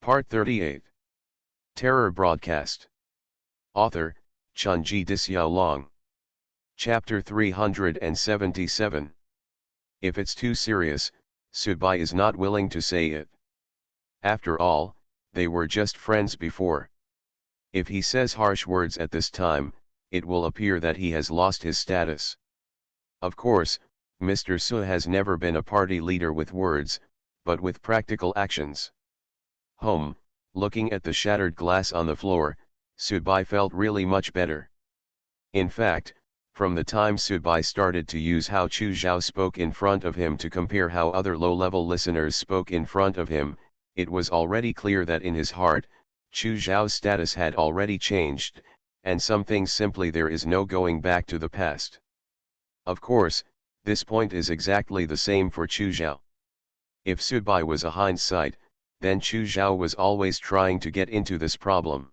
Part 38. Terror Broadcast. Author, Chunji Dixiaolong. Chapter 377. If it's too serious, Subai is not willing to say it. After all, they were just friends before. If he says harsh words at this time, it will appear that he has lost his status. Of course, Mr. Su has never been a party leader with words, but with practical actions. Looking at the shattered glass on the floor, Subai felt really much better. In fact, from the time Subai started to use how Chu Zhao spoke in front of him to compare how other low-level listeners spoke in front of him, it was already clear that in his heart, Chu Zhao's status had already changed, and some things simply there is no going back to the past. Of course, this point is exactly the same for Chu Zhao. If Subai was a hindsight, then Chu Zhao was always trying to get into this problem.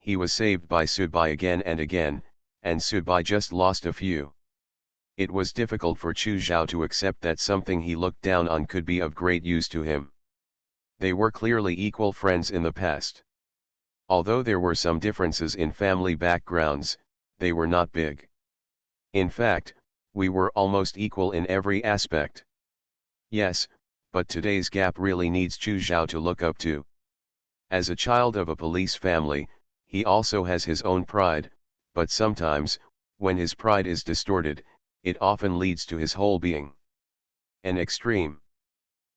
He was saved by Subai again and again, and Subai just lost a few. It was difficult for Chu Zhao to accept that something he looked down on could be of great use to him. They were clearly equal friends in the past. Although there were some differences in family backgrounds, they were not big. In fact, we were almost equal in every aspect. Yes, but today's gap really needs Chu Zhao to look up to. As a child of a police family, he also has his own pride, but sometimes, when his pride is distorted, it often leads to his whole being. An extreme.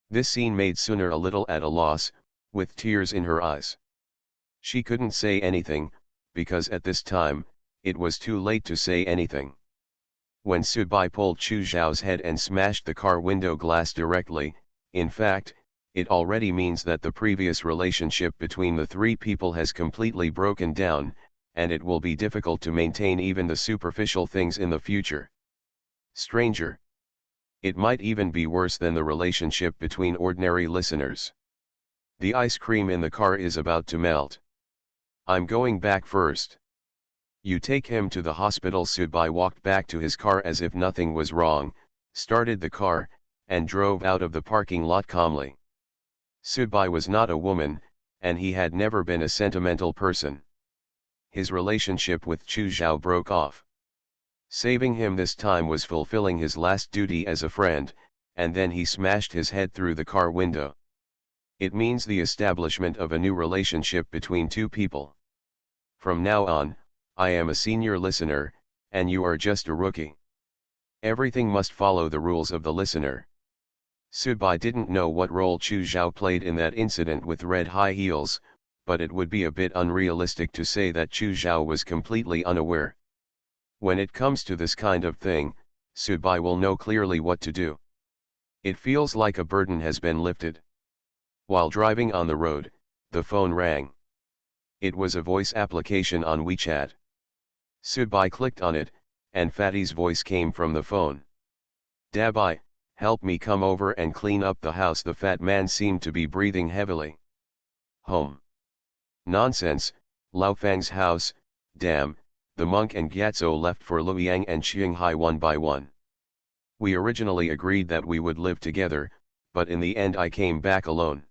This scene made Suner a little at a loss, with tears in her eyes. She couldn't say anything, because at this time, it was too late to say anything. When Subai pulled Chu Zhao's head and smashed the car window glass directly, in fact, it already means that the previous relationship between the three people has completely broken down, and it will be difficult to maintain even the superficial things in the future. Stranger. It might even be worse than the relationship between ordinary listeners. The ice cream in the car is about to melt. I'm going back first. You take him to the hospital. Subai walked back to his car as if nothing was wrong, started the car, and drove out of the parking lot calmly. Subai was not a woman, and he had never been a sentimental person. His relationship with Chu Zhao broke off. Saving him this time was fulfilling his last duty as a friend, and then he smashed his head through the car window. It means the establishment of a new relationship between two people. From now on, I am a senior listener, and you are just a rookie. Everything must follow the rules of the listener. Subai didn't know what role Chu Zhao played in that incident with red high heels, but it would be a bit unrealistic to say that Chu Zhao was completely unaware. When it comes to this kind of thing, Subai will know clearly what to do. It feels like a burden has been lifted. While driving on the road, the phone rang. It was a voice application on WeChat. Subai clicked on it, and Fatty's voice came from the phone. Dabai, help me come over and clean up the house. The fat man seemed to be breathing heavily. Home. Nonsense, Lao Fang's house, damn, the monk and Gyatso left for Luoyang and Qinghai one by one. We originally agreed that we would live together, but in the end I came back alone.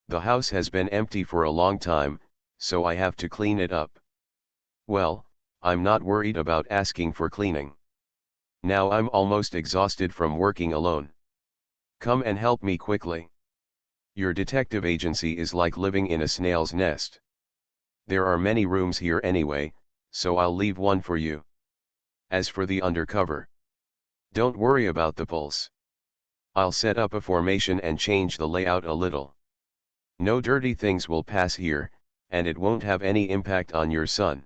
The house has been empty for a long time, so I have to clean it up. Well, I'm not worried about asking for cleaning. Now I'm almost exhausted from working alone. Come and help me quickly. Your detective agency is like living in a snail's nest. There are many rooms here anyway, so I'll leave one for you. As for the undercover, don't worry about the pulse. I'll set up a formation and change the layout a little. No dirty things will pass here, and it won't have any impact on your son.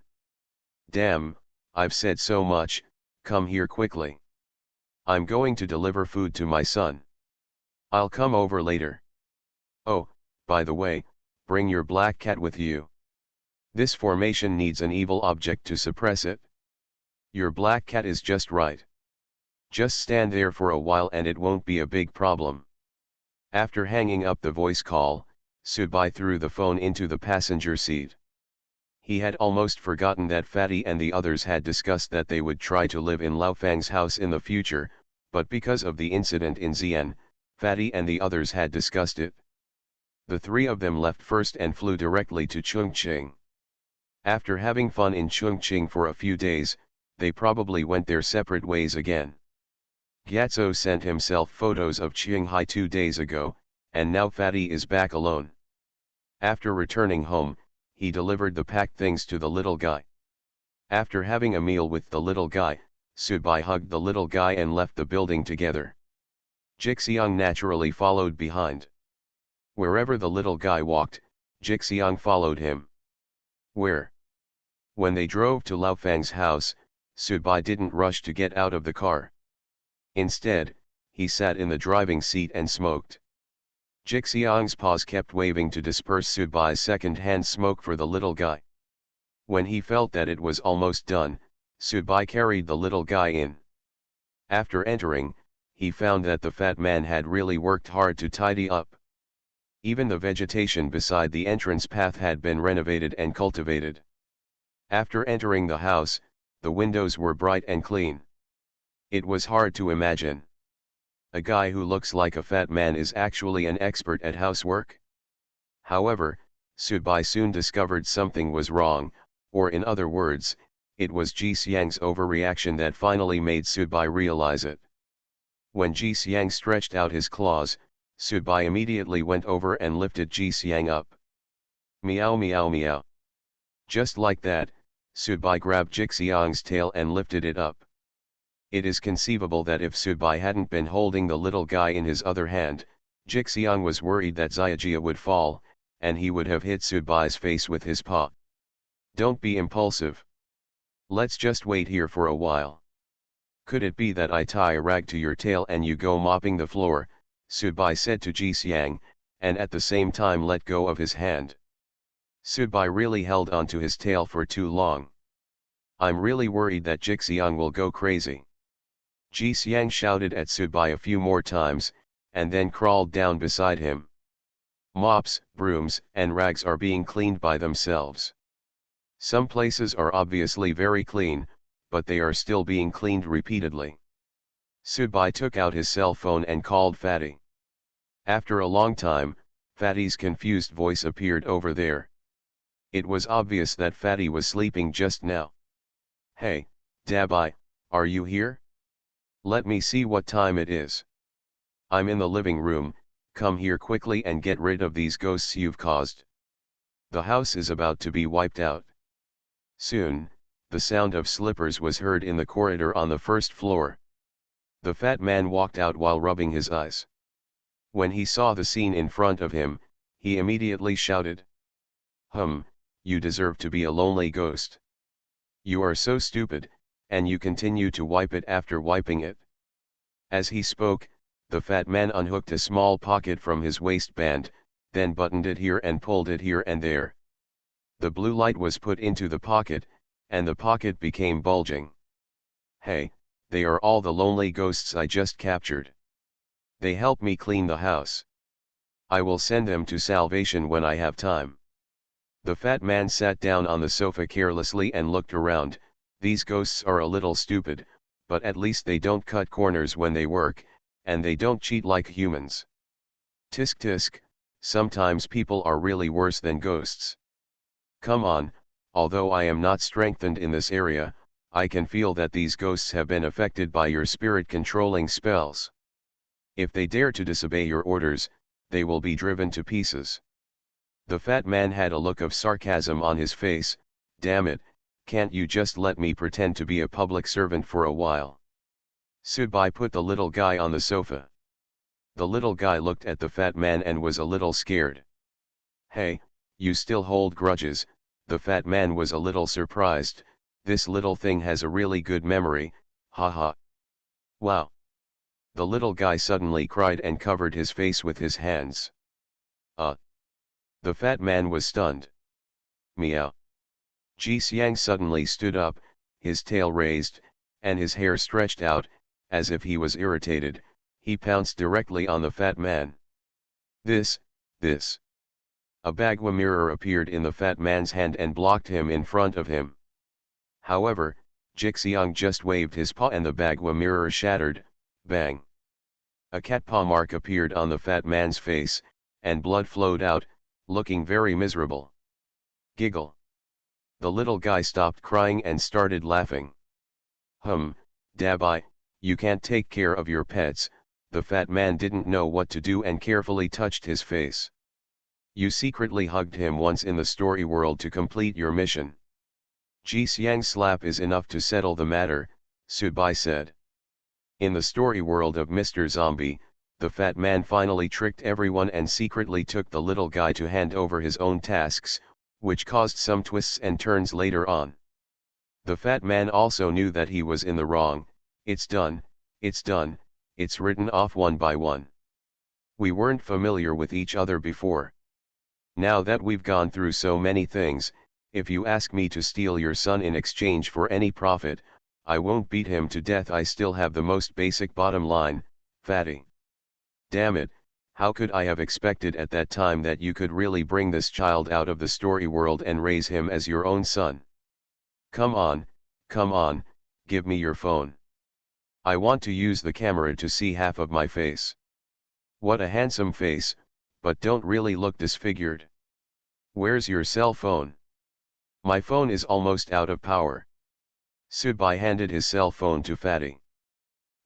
Damn, I've said so much, come here quickly. I'm going to deliver food to my son. I'll come over later. Oh, by the way, bring your black cat with you. This formation needs an evil object to suppress it. Your black cat is just right. Just stand there for a while and it won't be a big problem. After hanging up the voice call, Subai threw the phone into the passenger seat. He had almost forgotten that Fatty and the others had discussed that they would try to live in Lao Fang's house in the future, but because of the incident in Xi'an, Fatty and the others had discussed it. The three of them left first and flew directly to Chongqing. After having fun in Chongqing for a few days, they probably went their separate ways again. Gyatso sent himself photos of Qinghai 2 days ago, and now Fatty is back alone. After returning home, he delivered the packed things to the little guy. After having a meal with the little guy, Subai hugged the little guy and left the building together. Jixiang naturally followed behind. Wherever the little guy walked, Jixiang followed him. Where? When they drove to Lao Fang's house, Subai didn't rush to get out of the car. Instead, he sat in the driving seat and smoked. Jixiang's paws kept waving to disperse Subai's second-hand smoke for the little guy. When he felt that it was almost done, Subai carried the little guy in. After entering, he found that the fat man had really worked hard to tidy up. Even the vegetation beside the entrance path had been renovated and cultivated. After entering the house, the windows were bright and clean. It was hard to imagine. A guy who looks like a fat man is actually an expert at housework? However, Subai soon discovered something was wrong, or in other words, it was Jixiang's overreaction that finally made Subai realize it. When Jixiang stretched out his claws, Subai immediately went over and lifted Jixiang up. Meow meow meow. Just like that, Subai grabbed Jixiang's tail and lifted it up. It is conceivable that if Subai hadn't been holding the little guy in his other hand, Jixiang was worried that Xiajia would fall, and he would have hit Subai's face with his paw. Don't be impulsive. Let's just wait here for a while. Could it be that I tie a rag to your tail and you go mopping the floor, Subai said to Jixiang, and at the same time let go of his hand. Subai really held onto his tail for too long. I'm really worried that Jixiang will go crazy. Jixiang shouted at Subai a few more times, and then crawled down beside him. Mops, brooms, and rags are being cleaned by themselves. Some places are obviously very clean, but they are still being cleaned repeatedly. Subai took out his cell phone and called Fatty. After a long time, Fatty's confused voice appeared over there. It was obvious that Fatty was sleeping just now. Hey, Dabai, are you here? Let me see what time it is. I'm in the living room, come here quickly and get rid of these ghosts you've caused. The house is about to be wiped out. Soon, the sound of slippers was heard in the corridor on the first floor. The fat man walked out while rubbing his eyes. When he saw the scene in front of him, he immediately shouted. You deserve to be a lonely ghost. You are so stupid, and you continue to wipe it after wiping it. As he spoke, the fat man unhooked a small pocket from his waistband, then buttoned it here and pulled it here and there. The blue light was put into the pocket, and the pocket became bulging. Hey, they are all the lonely ghosts I just captured. They help me clean the house. I will send them to salvation when I have time. The fat man sat down on the sofa carelessly and looked around. These ghosts are a little stupid, but at least they don't cut corners when they work, and they don't cheat like humans. Tisk tisk, sometimes people are really worse than ghosts. Come on, although I am not strengthened in this area, I can feel that these ghosts have been affected by your spirit-controlling spells. If they dare to disobey your orders, they will be driven to pieces. The fat man had a look of sarcasm on his face. Damn it, can't you just let me pretend to be a public servant for a while? Subai put the little guy on the sofa. The little guy looked at the fat man and was a little scared. Hey, you still hold grudges? The fat man was a little surprised. This little thing has a really good memory, haha. Wow. The little guy suddenly cried and covered his face with his hands. The fat man was stunned. Meow. Jixiang suddenly stood up, his tail raised, and his hair stretched out, as if he was irritated. He pounced directly on the fat man. This. A bagua mirror appeared in the fat man's hand and blocked him in front of him. However, Jixiang just waved his paw and the bagua mirror shattered. Bang. A cat paw mark appeared on the fat man's face, and blood flowed out, looking very miserable. Giggle. The little guy stopped crying and started laughing. Dabai, you can't take care of your pets. The fat man didn't know what to do and carefully touched his face. You secretly hugged him once in the story world to complete your mission. Ji Xiang's slap is enough to settle the matter, Subai said. In the story world of Mr. Zombie, the fat man finally tricked everyone and secretly took the little guy to hand over his own tasks, which caused some twists and turns later on. The fat man also knew that he was in the wrong. It's done, it's written off one by one. We weren't familiar with each other before. Now that we've gone through so many things, if you ask me to steal your son in exchange for any profit, I won't beat him to death. I still have the most basic bottom line, fatty. Damn it, how could I have expected at that time that you could really bring this child out of the story world and raise him as your own son? Come on, give me your phone. I want to use the camera to see half of my face. What a handsome face, but don't really look disfigured. Where's your cell phone? My phone is almost out of power. Subai handed his cell phone to Fatty.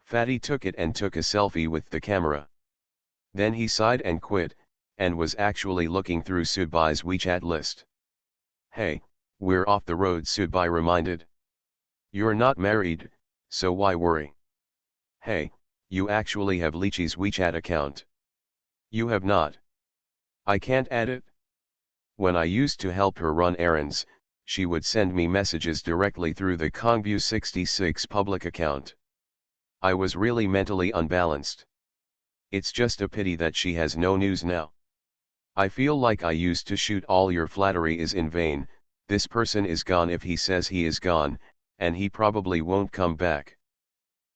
Fatty took it and took a selfie with the camera. Then he sighed and quit, and was actually looking through Subai's WeChat list. Hey, we're off the road, Subai reminded. You're not married, so why worry? Hey, you actually have Lychee's WeChat account. You have not. I can't add it. When I used to help her run errands, she would send me messages directly through the Kongbu 66 public account. I was really mentally unbalanced. It's just a pity that she has no news now. I feel like I used to shoot. All your flattery is in vain. This person is gone if he says he is gone, and he probably won't come back.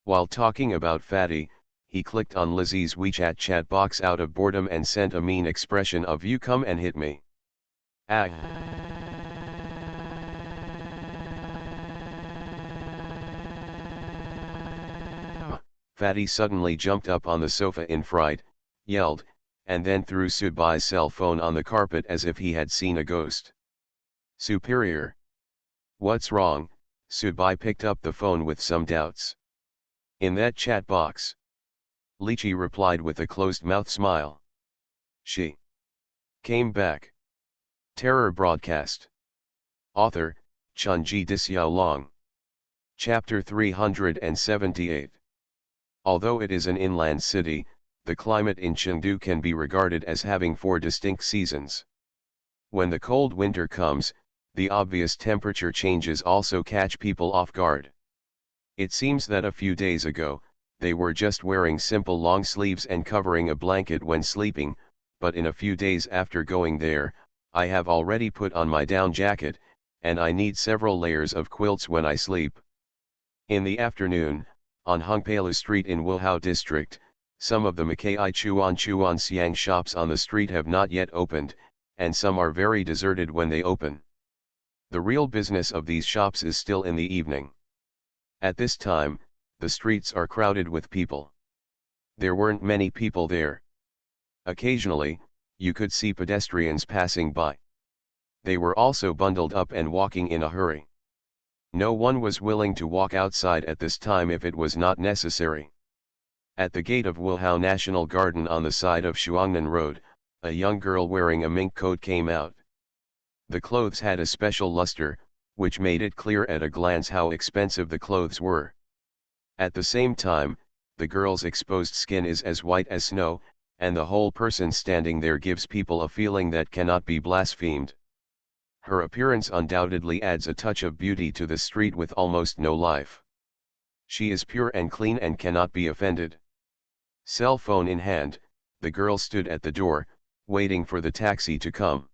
While talking about Fatty, he clicked on Lizzie's WeChat chat box out of boredom and sent a mean expression of "you come and hit me." Ah. Fatty suddenly jumped up on the sofa in fright, yelled, and then threw Subai's cell phone on the carpet as if he had seen a ghost. Superior. What's wrong? Subai picked up the phone with some doubts. In that chat box. Lychee replied with a closed-mouth smile. She came back. Terror broadcast. Author, Chunji Dixiaolong. Chapter 378. Although it is an inland city, the climate in Chengdu can be regarded as having 4 distinct seasons. When the cold winter comes, the obvious temperature changes also catch people off guard. It seems that a few days ago, they were just wearing simple long sleeves and covering a blanket when sleeping, but in a few days after going there, I have already put on my down jacket, and I need several layers of quilts when I sleep. In the afternoon, on Hongpeilu Street in Wuhao District, some of the Makai Chuan Xiang shops on the street have not yet opened, and some are very deserted when they open. The real business of these shops is still in the evening. At this time, the streets are crowded with people. There weren't many people there. Occasionally, you could see pedestrians passing by. They were also bundled up and walking in a hurry. No one was willing to walk outside at this time if it was not necessary. At the gate of Wuhao National Garden on the side of Shuangnan Road, a young girl wearing a mink coat came out. The clothes had a special luster, which made it clear at a glance how expensive the clothes were. At the same time, the girl's exposed skin is as white as snow, and the whole person standing there gives people a feeling that cannot be blasphemed. Her appearance undoubtedly adds a touch of beauty to the street with almost no life. She is pure and clean and cannot be offended. Cell phone in hand, the girl stood at the door, waiting for the taxi to come.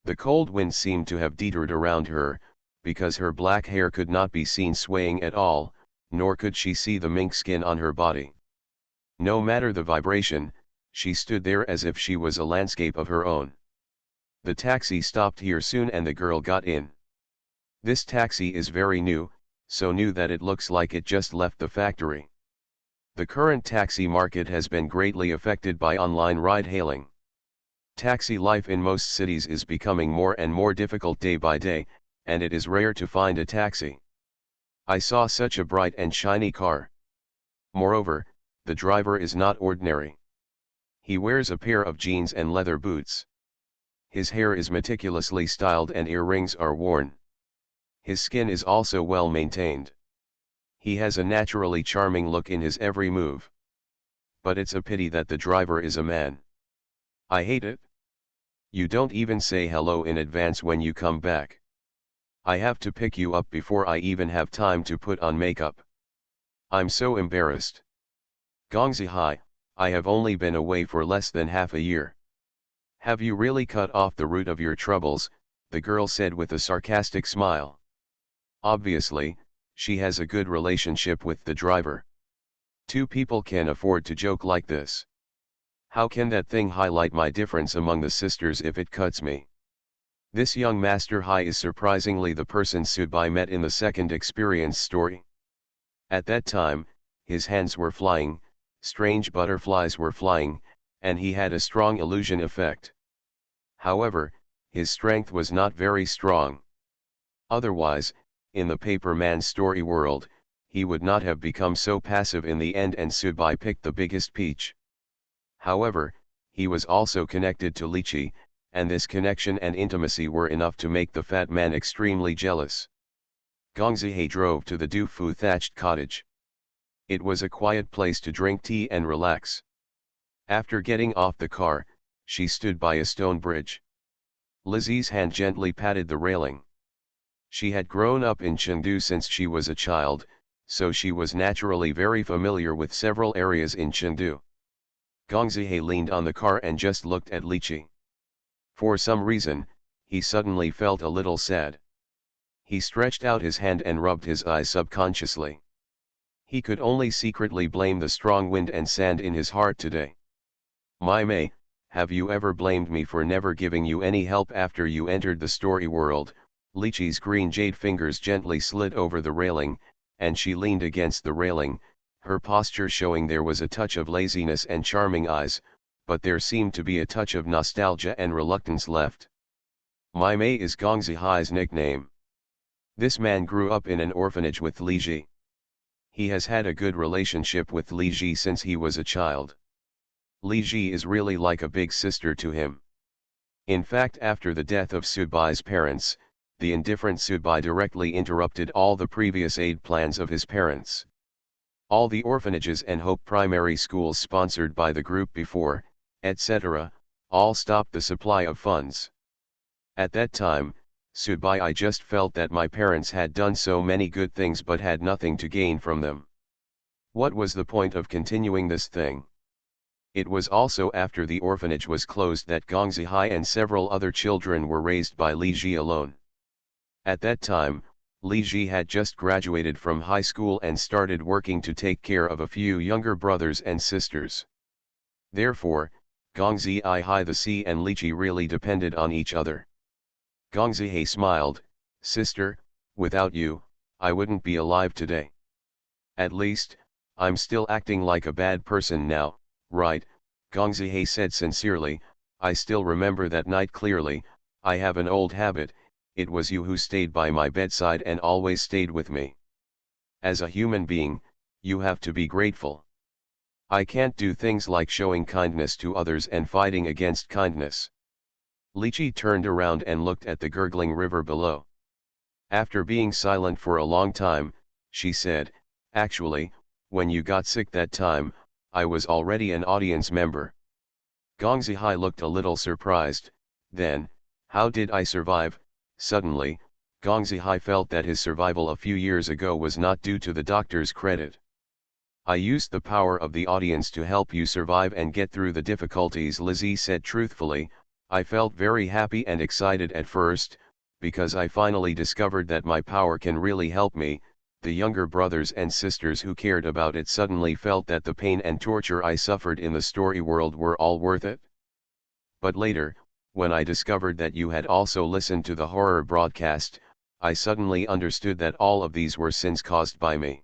The cold wind seemed to have teetered around her, because her black hair could not be seen swaying at all, nor could she see the mink skin on her body. No matter the vibration, she stood there as if she was a landscape of her own. The taxi stopped here soon and the girl got in. This taxi is very new, so new that it looks like it just left the factory. The current taxi market has been greatly affected by online ride-hailing. Taxi life in most cities is becoming more and more difficult day by day, and it is rare to find a taxi. I saw such a bright and shiny car. Moreover, the driver is not ordinary. He wears a pair of jeans and leather boots. His hair is meticulously styled and earrings are worn. His skin is also well maintained. He has a naturally charming look in his every move. But it's a pity that the driver is a man. I hate it. You don't even say hello in advance when you come back. I have to pick you up before I even have time to put on makeup. I'm so embarrassed. Gongzi Hai, I have only been away for less than half a year. Have you really cut off the root of your troubles? The girl said with a sarcastic smile. Obviously, she has a good relationship with the driver. Two people can afford to joke like this. How can that thing highlight my difference among the sisters if it cuts me? This young Master Hai is surprisingly the person Subai met in the second experience story. At that time, his hands were flying, strange butterflies were flying, and he had a strong illusion effect. However, his strength was not very strong. Otherwise, in the paper man's story world, he would not have become so passive in the end and Subai picked the biggest peach. However, he was also connected to Lychee, and this connection and intimacy were enough to make the fat man extremely jealous. Gongzihe drove to the Dufu thatched cottage. It was a quiet place to drink tea and relax. After getting off the car, she stood by a stone bridge. Lizzie's hand gently patted the railing. She had grown up in Chengdu since she was a child, so she was naturally very familiar with several areas in Chengdu. Gongzihe leaned on the car and just looked at Lychee. For some reason, he suddenly felt a little sad. He stretched out his hand and rubbed his eyes subconsciously. He could only secretly blame the strong wind and sand in his heart today. My May, have you ever blamed me for never giving you any help after you entered the story world? Lychee's green jade fingers gently slid over the railing, and she leaned against the railing, her posture showing there was a touch of laziness and charming eyes, but there seemed to be a touch of nostalgia and reluctance left. My May is Gongzihai's nickname. This man grew up in an orphanage with Li Ji. He has had a good relationship with Li Ji since he was a child. Li Ji is really like a big sister to him. In fact, after the death of Subai's parents, the indifferent Subai directly interrupted all the previous aid plans of his parents. All the orphanages and Hope primary schools sponsored by the group before, etc., all stopped the supply of funds. At that time, Subai, I just felt that my parents had done so many good things but had nothing to gain from them. What was the point of continuing this thing? It was also after the orphanage was closed that Gongzihai and several other children were raised by Li Ji alone. At that time, Li Ji had just graduated from high school and started working to take care of a few younger brothers and sisters. Therefore, Gongzihai the sea and Lychee really depended on each other. Gongzihai smiled, "Sister, without you, I wouldn't be alive today. At least, I'm still acting like a bad person now, right?" Gongzihai said sincerely, "I still remember that night clearly. I have an old habit. It was you who stayed by my bedside and always stayed with me. As a human being, you have to be grateful. I can't do things like showing kindness to others and fighting against kindness." Lychee turned around and looked at the gurgling river below. After being silent for a long time, she said, "Actually, when you got sick that time, I was already an audience member." Gongzihai looked a little surprised. Then, "How did I survive?" Suddenly, Gongzihai felt that his survival a few years ago was not due to the doctor's credit. "I used the power of the audience to help you survive and get through the difficulties," Lizzie said truthfully. "I felt very happy and excited at first, because I finally discovered that my power can really help me." The younger brothers and sisters who cared about it suddenly felt that the pain and torture I suffered in the story world were all worth it. But later, when I discovered that you had also listened to the horror broadcast, I suddenly understood that all of these were sins caused by me.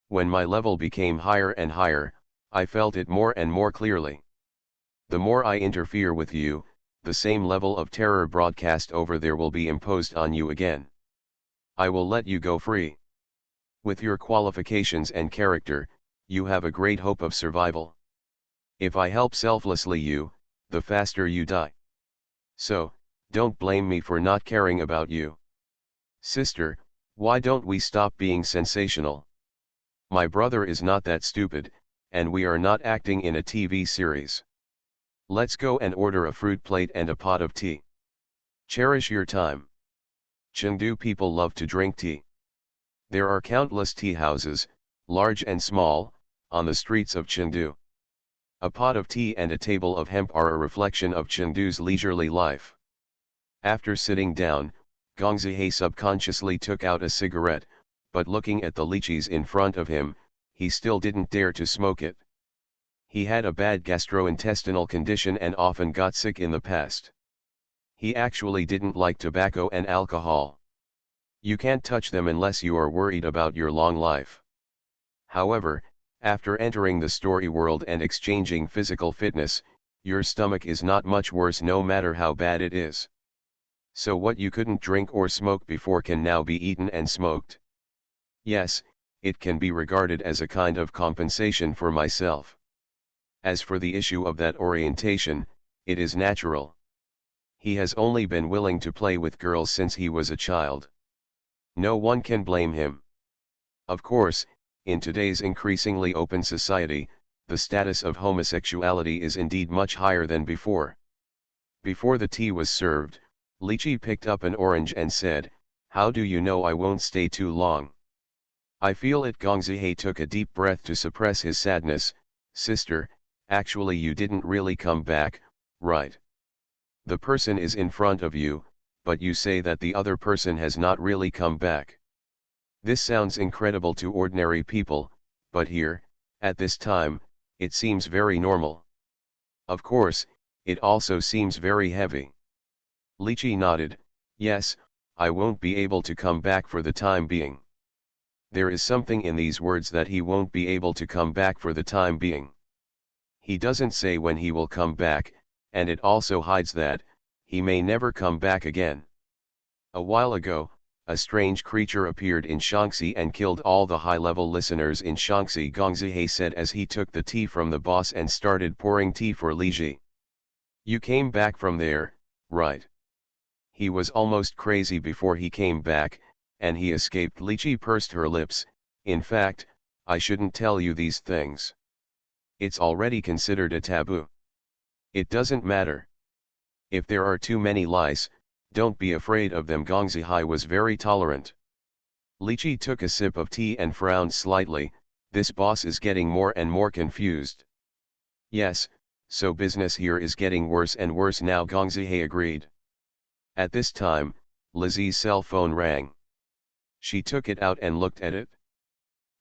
When my level became higher and higher, I felt it more and more clearly. The more I interfere with you, the same level of terror broadcast over there will be imposed on you again. I will let you go free. With your qualifications and character, you have a great hope of survival. If I help selflessly you, the faster you die. So, don't blame me for not caring about you. Sister, why don't we stop being sensational? My brother is not that stupid, and we are not acting in a TV series. Let's go and order a fruit plate and a pot of tea. Cherish your time. Chengdu people love to drink tea. There are countless tea houses, large and small, on the streets of Chengdu. A pot of tea and a table of hemp are a reflection of Chengdu's leisurely life. After sitting down, Gong Zihe subconsciously took out a cigarette, but looking at the lychees in front of him, he still didn't dare to smoke it. He had a bad gastrointestinal condition and often got sick in the past. He actually didn't like tobacco and alcohol. You can't touch them unless you are worried about your long life. However, after entering the story world and exchanging physical fitness, your stomach is not much worse no matter how bad it is. So what you couldn't drink or smoke before can now be eaten and smoked. Yes, it can be regarded as a kind of compensation for myself. As for the issue of that orientation, it is natural. He has only been willing to play with girls since he was a child. No one can blame him. Of course, in today's increasingly open society, the status of homosexuality is indeed much higher than before. Before the tea was served, Lychee picked up an orange and said, "How do you know I won't stay too long?" I feel it. Gong Zihe took a deep breath to suppress his sadness. Sister, actually you didn't really come back, right? The person is in front of you, but you say that the other person has not really come back. This sounds incredible to ordinary people, but here, at this time, it seems very normal. Of course, it also seems very heavy. Lychee nodded, yes, I won't be able to come back for the time being. There is something in these words that he won't be able to come back for the time being. He doesn't say when he will come back, and it also hides that he may never come back again. A while ago, a strange creature appeared in Shaanxi and killed all the high-level listeners in Shaanxi, Gong Zihe said as he took the tea from the boss and started pouring tea for Li Ji. You came back from there, right? He was almost crazy before he came back, and he escaped. Li Ji pursed her lips. In fact, I shouldn't tell you these things. It's already considered a taboo. It doesn't matter. If there are too many lice, don't be afraid of them. Gong Zihe was very tolerant. Lychee took a sip of tea and frowned slightly. This boss is getting more and more confused. Yes, so business here is getting worse and worse now, Gong Zihe agreed. At this time, Lizzie's cell phone rang. She took it out and looked at it.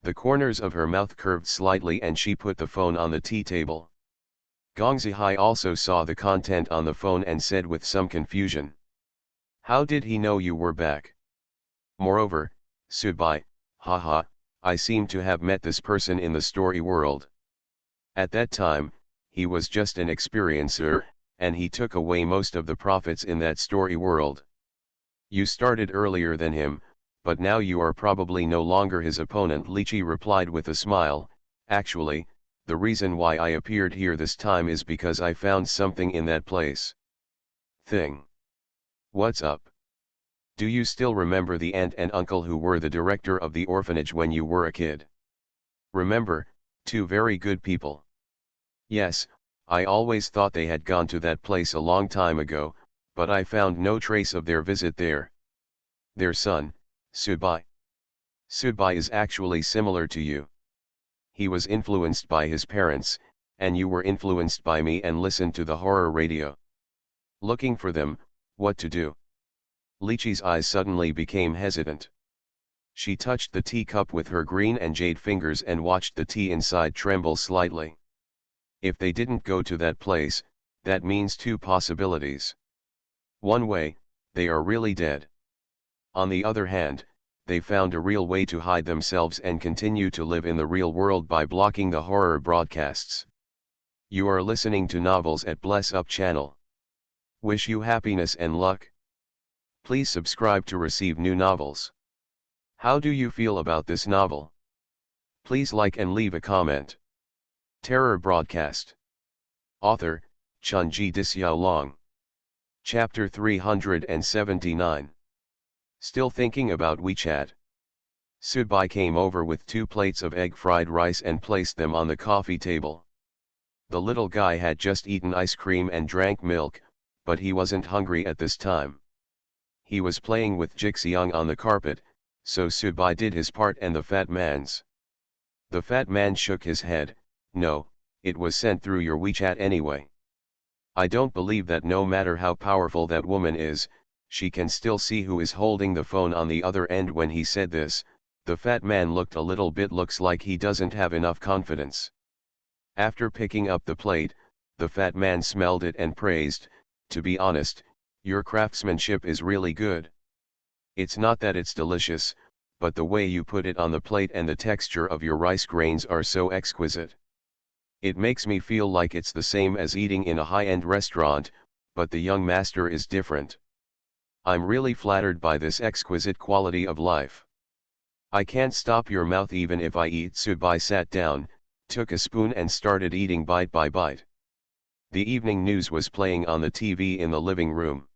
The corners of her mouth curved slightly and she put the phone on the tea table. Gong Zihe also saw the content on the phone and said with some confusion, "How did he know you were back? Moreover, Subai, haha, I seem to have met this person in the story world. At that time, he was just an experiencer, and he took away most of the profits in that story world. You started earlier than him, but now you are probably no longer his opponent." Lychee replied with a smile, "Actually, the reason why I appeared here this time is because I found something in that place." "Thing? What's up? Do you still remember the aunt and uncle who were the director of the orphanage when you were a kid? Remember, two very good people." "Yes, I always thought they had gone to that place a long time ago, but I found no trace of their visit there." "Their son, Subai. Subai is actually similar to you. He was influenced by his parents, and you were influenced by me and listened to the horror radio. Looking for them, what to do?" Lychee's eyes suddenly became hesitant. She touched the teacup with her green and jade fingers and watched the tea inside tremble slightly. If they didn't go to that place, that means two possibilities. One way, they are really dead. On the other hand, they found a real way to hide themselves and continue to live in the real world by blocking the horror broadcasts. You are listening to Novels at Bless Up channel. Wish you happiness and luck. Please subscribe to receive new novels. How do you feel about this novel? Please like and leave a comment. Terror Broadcast. Author, Chunji Long. Chapter 379. Still thinking about WeChat? Subai came over with 2 plates of egg fried rice and placed them on the coffee table. The little guy had just eaten ice cream and drank milk, but he wasn't hungry at this time. He was playing with Jixiang on the carpet, so Subai did his part and the fat man's. The fat man shook his head. No, it was sent through your WeChat anyway. I don't believe that no matter how powerful that woman is, she can still see who is holding the phone on the other end. When he said this, the fat man looked a little bit looks like he doesn't have enough confidence. After picking up the plate, the fat man smelled it and praised, "To be honest, your craftsmanship is really good. It's not that it's delicious, but the way you put it on the plate and the texture of your rice grains are so exquisite. It makes me feel like it's the same as eating in a high-end restaurant, but the young master is different. I'm really flattered by this exquisite quality of life. I can't stop your mouth even if I eat." Subai sat down, took a spoon and started eating bite by bite. The evening news was playing on the TV in the living room.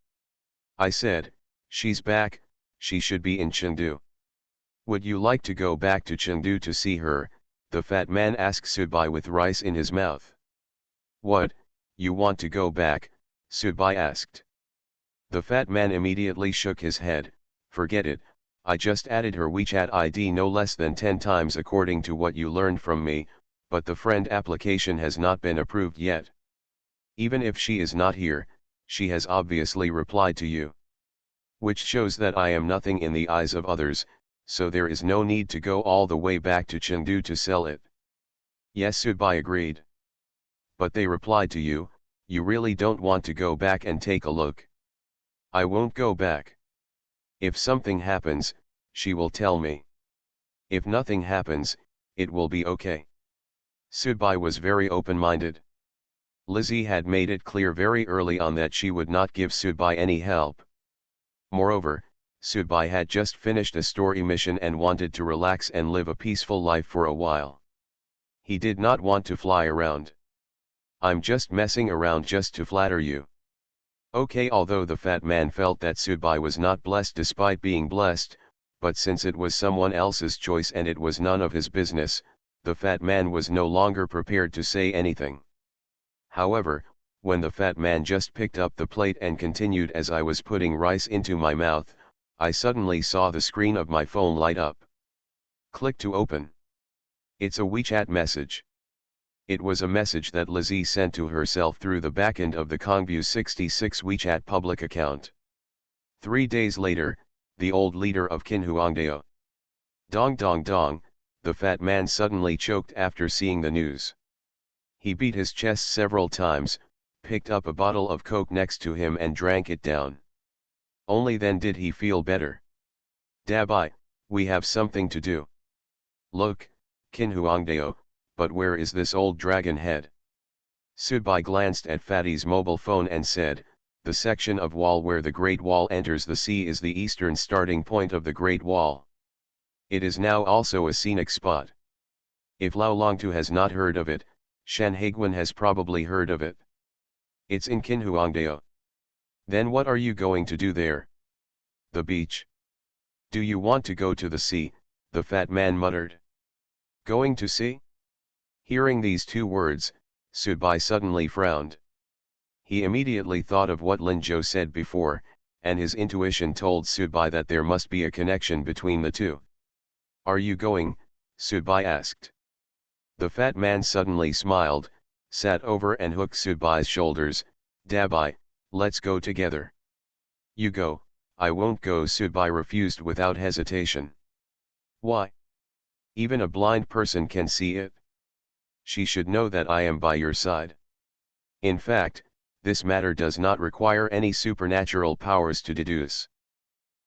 I said, "She's back, she should be in Chengdu. Would you like to go back to Chengdu to see her?" the fat man asked Subai with rice in his mouth. "What, you want to go back?" Subai asked. The fat man immediately shook his head. "Forget it, I just added her WeChat ID no less than 10 times according to what you learned from me, but the friend application has not been approved yet. Even if she is not here, she has obviously replied to you. Which shows that I am nothing in the eyes of others, so there is no need to go all the way back to Chengdu to sell it." Yes, Subai agreed. "But they replied to you, you really don't want to go back and take a look?" "I won't go back. If something happens, she will tell me. If nothing happens, it will be okay." Subai was very open-minded. Lizzie had made it clear very early on that she would not give Subai any help. Moreover, Subai had just finished a story mission and wanted to relax and live a peaceful life for a while. He did not want to fly around. "I'm just messing around just to flatter you." Okay, although the fat man felt that Subai was not blessed despite being blessed, but since it was someone else's choice and it was none of his business, the fat man was no longer prepared to say anything. However, when the fat man just picked up the plate and continued, "As I was putting rice into my mouth, I suddenly saw the screen of my phone light up. Click to open. It's a WeChat message." It was a message that Lizzie sent to herself through the backend of the Kongbu 66 WeChat public account. 3 days later, the old leader of Qinhuangdao. Dong dong dong, the fat man suddenly choked after seeing the news. He beat his chest several times, picked up a bottle of Coke next to him and drank it down. Only then did he feel better. "Dabai, we have something to do. Look, Qinhuangdao, but where is this old dragon head?" Subai glanced at Fatty's mobile phone and said, "The section of wall where the Great Wall enters the sea is the eastern starting point of the Great Wall. It is now also a scenic spot. If Lao Longtu has not heard of it, Shan Haiguan has probably heard of it. It's in Qinhuangdao. Then what are you going to do there?" "The beach." "Do you want to go to the sea?" the fat man muttered. "Going to sea?" Hearing these 2 words, Subai suddenly frowned. He immediately thought of what Lin Zhou said before, and his intuition told Subai that there must be a connection between the two. "Are you going?" Subai asked. The fat man suddenly smiled, sat over and hooked Subai's shoulders. "Dabai, let's go together." "You go, I won't go." Subai refused without hesitation. "Why? Even a blind person can see it. She should know that I am by your side. In fact, this matter does not require any supernatural powers to deduce.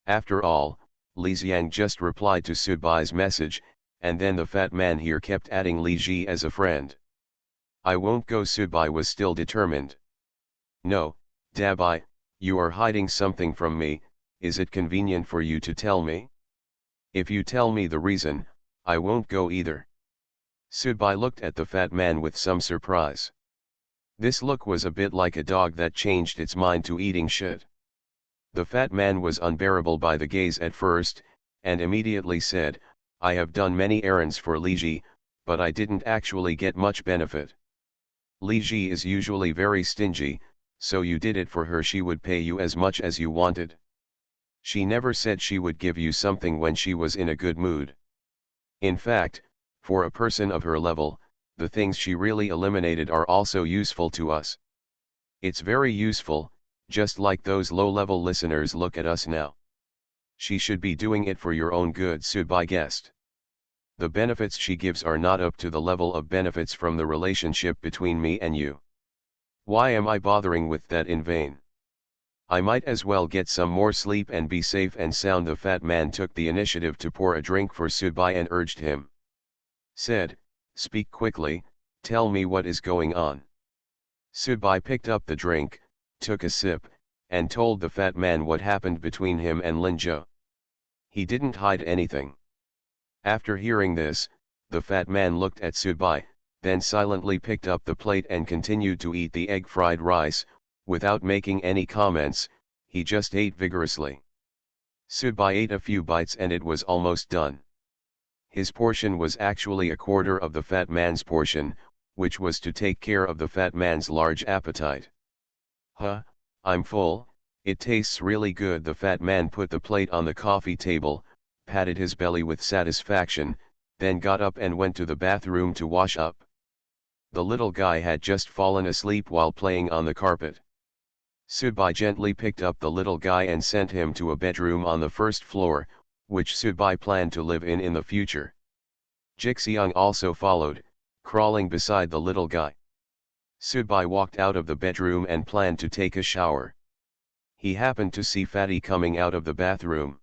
After all, Li Xiang just replied to Subai's message, and then the fat man here kept adding Li Ji as a friend. I won't go. Subai was still determined. No, Dabai, you are hiding something from me. Is it convenient for you to tell me? If you tell me the reason, I won't go either. Subai looked at the fat man with some surprise. This look was a bit like a dog that changed its mind to eating shit. The fat man was unbearable by the gaze at first, and immediately said, I have done many errands for Liji, but I didn't actually get much benefit. Liji is usually very stingy, so you did it for her. She would pay you as much as you wanted. She never said she would give you something when she was in a good mood. In fact, for a person of her level, the things she really eliminated are also useful to us. It's very useful, just like those low-level listeners look at us now. She should be doing it for your own good. Subai guessed. The benefits she gives are not up to the level of benefits from the relationship between me and you. Why am I bothering with that in vain? I might as well get some more sleep and be safe and sound. The fat man took the initiative to pour a drink for Subai and urged him. Said, speak quickly, tell me what is going on. Subai picked up the drink, took a sip, and told the fat man what happened between him and Linjo. He didn't hide anything. After hearing this, the fat man looked at Subai, then silently picked up the plate and continued to eat the egg fried rice. Without making any comments, he just ate vigorously. Subai ate a few bites and it was almost done. His portion was actually a quarter of the fat man's portion, which was to take care of the fat man's large appetite. Huh, I'm full, it tastes really good. The fat man put the plate on the coffee table, patted his belly with satisfaction, then got up and went to the bathroom to wash up. The little guy had just fallen asleep while playing on the carpet. Subai gently picked up the little guy and sent him to a bedroom on the first floor, which Subai planned to live in the future. Jixiang also followed, crawling beside the little guy. Subai walked out of the bedroom and planned to take a shower. He happened to see Fatty coming out of the bathroom.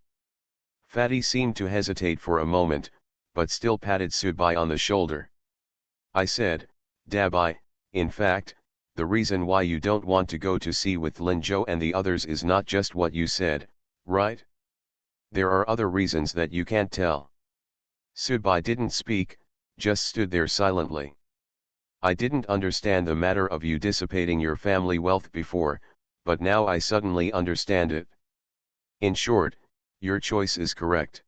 Fatty seemed to hesitate for a moment, but still patted Subai on the shoulder. I said, Dabai, in fact, the reason why you don't want to go to sea with Linjo and the others is not just what you said, right? There are other reasons that you can't tell. Subai didn't speak, just stood there silently. I didn't understand the matter of you dissipating your family wealth before, but now I suddenly understand it. In short, your choice is correct.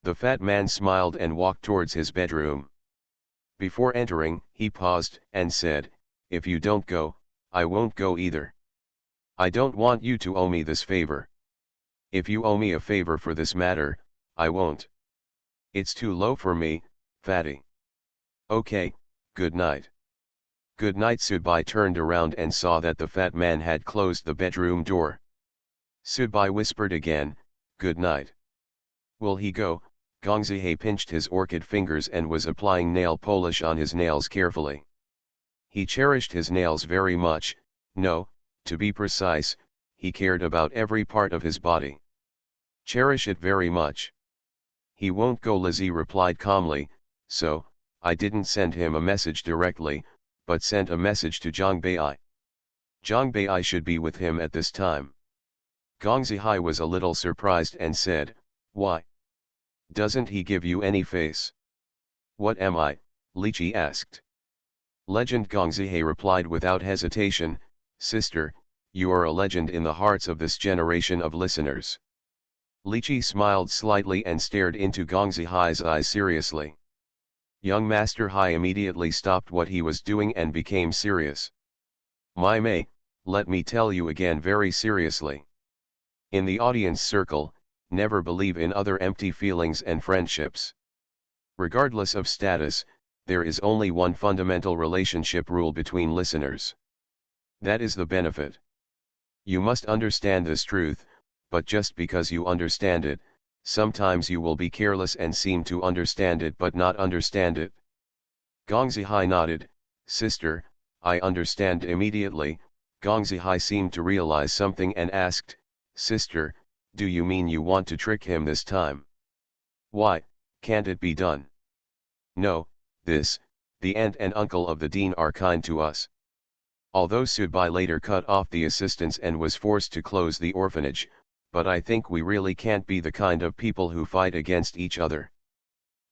The fat man smiled and walked towards his bedroom. Before entering, he paused and said, if you don't go, I won't go either. I don't want you to owe me this favor. If you owe me a favor for this matter, I won't. It's too low for me, Fatty. Okay, good night. Good night. Subai turned around and saw that the fat man had closed the bedroom door. Subai whispered again, good night. Will he go? Gongzihe pinched his orchid fingers and was applying nail polish on his nails carefully. He cherished his nails very much. No, to be precise, he cared about every part of his body. Cherish it very much. He won't go. Lizzie replied calmly, so, I didn't send him a message directly, but sent a message to Zhang Bei. Zhang Bei should be with him at this time. Gong Zihai was a little surprised and said, why? Doesn't he give you any face? What am I? Lichi asked. Legend. Gong Zihai replied without hesitation, sister, you are a legend in the hearts of this generation of listeners. Lichi smiled slightly and stared into Gong Zihai's eyes seriously. Young Master Hai immediately stopped what he was doing and became serious. My Mei, let me tell you again very seriously. In the audience circle, never believe in other empty feelings and friendships. Regardless of status, there is only one fundamental relationship rule between listeners. That is the benefit. You must understand this truth, but just because you understand it, sometimes you will be careless and seem to understand it but not understand it. Gong Zihai nodded, sister, I understand immediately. Gong Zihai seemed to realize something and asked, sister, do you mean you want to trick him this time? Why, can't it be done? No, this The aunt and uncle of the dean are kind to us. Although Sudbai later cut off the assistance and was forced to close the orphanage, but I think we really can't be the kind of people who fight against each other.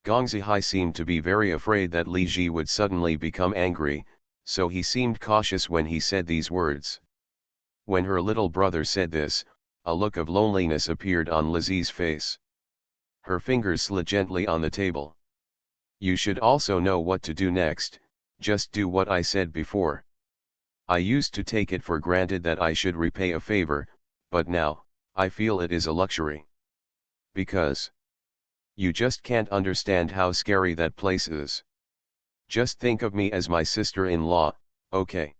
Gong Zihai seemed to be very afraid that Li Ji would suddenly become angry, so he seemed cautious when he said these words. When her little brother said this, a look of loneliness appeared on Lizzie's face. Her fingers slid gently on the table. You should also know what to do next, just do what I said before. I used to take it for granted that I should repay a favor, but now, I feel it is a luxury. Because you just can't understand how scary that place is. Just think of me as my sister-in-law, okay?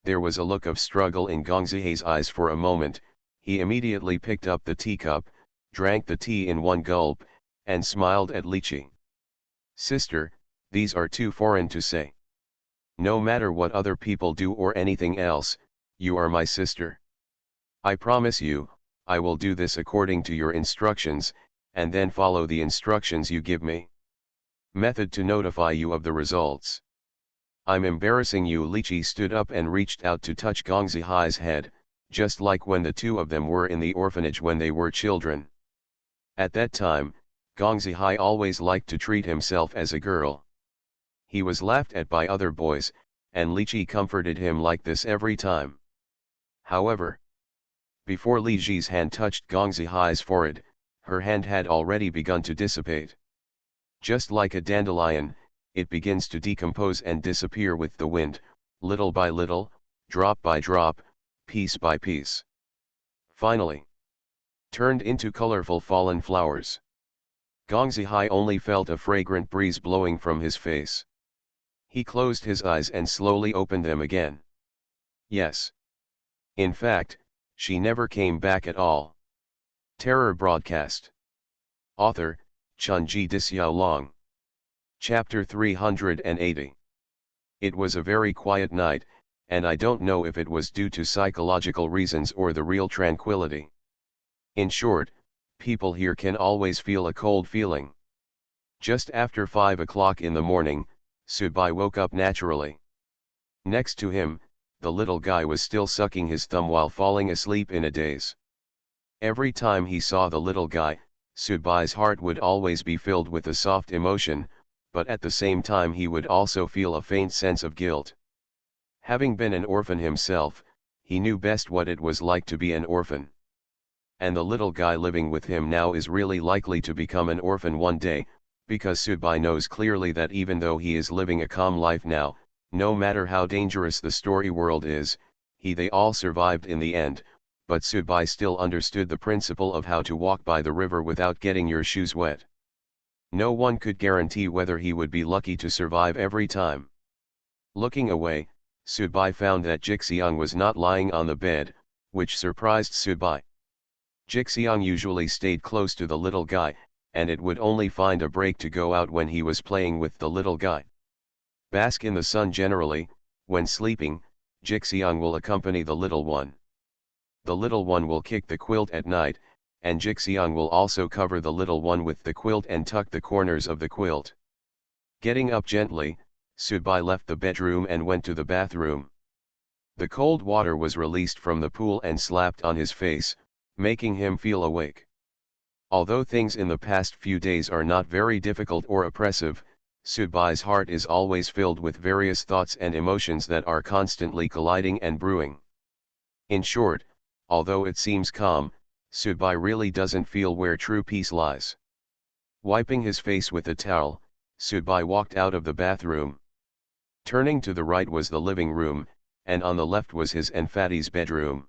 There was a look of struggle in Gong Zihai's eyes for a moment. He immediately picked up the teacup, drank the tea in one gulp, and smiled at Liqi. Sister, these are too foreign to say. No matter what other people do or anything else, you are my sister. I promise you, I will do this according to your instructions, and then follow the instructions you give me. Method to notify you of the results. I'm embarrassing you. Liqi stood up and reached out to touch Gong Zihai's head, just like when the two of them were in the orphanage when they were children. At that time, Gong Zihai always liked to treat himself as a girl. He was laughed at by other boys, and Liqi comforted him like this every time. However, before Li Ji's hand touched Gong Zihai's forehead, her hand had already begun to dissipate. Just like a dandelion, it begins to decompose and disappear with the wind, little by little, drop by drop, piece by piece. Finally, turned into colorful fallen flowers. Gong Zihai only felt a fragrant breeze blowing from his face. He closed his eyes and slowly opened them again. Yes. In fact, she never came back at all. Terror Broadcast. Author, Chunji Dixiaolong. Chapter 380. It was a very quiet night, and I don't know if it was due to psychological reasons or the real tranquility. In short, people here can always feel a cold feeling. Just after 5 o'clock in the morning, Sudbai woke up naturally. Next to him, the little guy was still sucking his thumb while falling asleep in a daze. Every time he saw the little guy, Sudbai's heart would always be filled with a soft emotion, but at the same time he would also feel a faint sense of guilt. Having been an orphan himself, he knew best what it was like to be an orphan. And the little guy living with him now is really likely to become an orphan one day, because Sudbai knows clearly that even though he is living a calm life now, no matter how dangerous the story world is, they all survived in the end, but Sudbai still understood the principle of how to walk by the river without getting your shoes wet. No one could guarantee whether he would be lucky to survive every time. Looking away, Sudbai found that Jixiang was not lying on the bed, which surprised Sudbai. Jixiang usually stayed close to the little guy, and it would only find a break to go out when he was playing with the little guy. Bask in the sun generally. When sleeping, Jixiang will accompany the little one. The little one will kick the quilt at night, and Jixiang will also cover the little one with the quilt and tuck the corners of the quilt. Getting up gently, Sudbai left the bedroom and went to the bathroom. The cold water was released from the pool and slapped on his face, making him feel awake. Although things in the past few days are not very difficult or oppressive, Sudbai's heart is always filled with various thoughts and emotions that are constantly colliding and brewing. In short, although it seems calm, Sudbai really doesn't feel where true peace lies. Wiping his face with a towel, Sudbai walked out of the bathroom. Turning to the right was the living room, and on the left was his and Fatty's bedroom.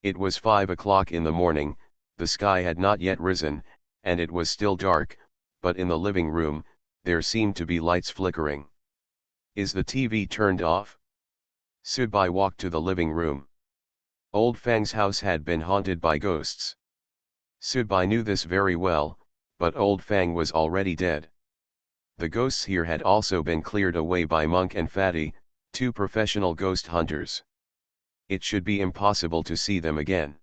It was 5 o'clock in the morning, the sky had not yet risen, and it was still dark, but in the living room, there seemed to be lights flickering. Is the TV turned off? Sudbai walked to the living room. Old Fang's house had been haunted by ghosts. Sudbai knew this very well, but Old Fang was already dead. The ghosts here had also been cleared away by Monk and Fatty, two professional ghost hunters. It should be impossible to see them again.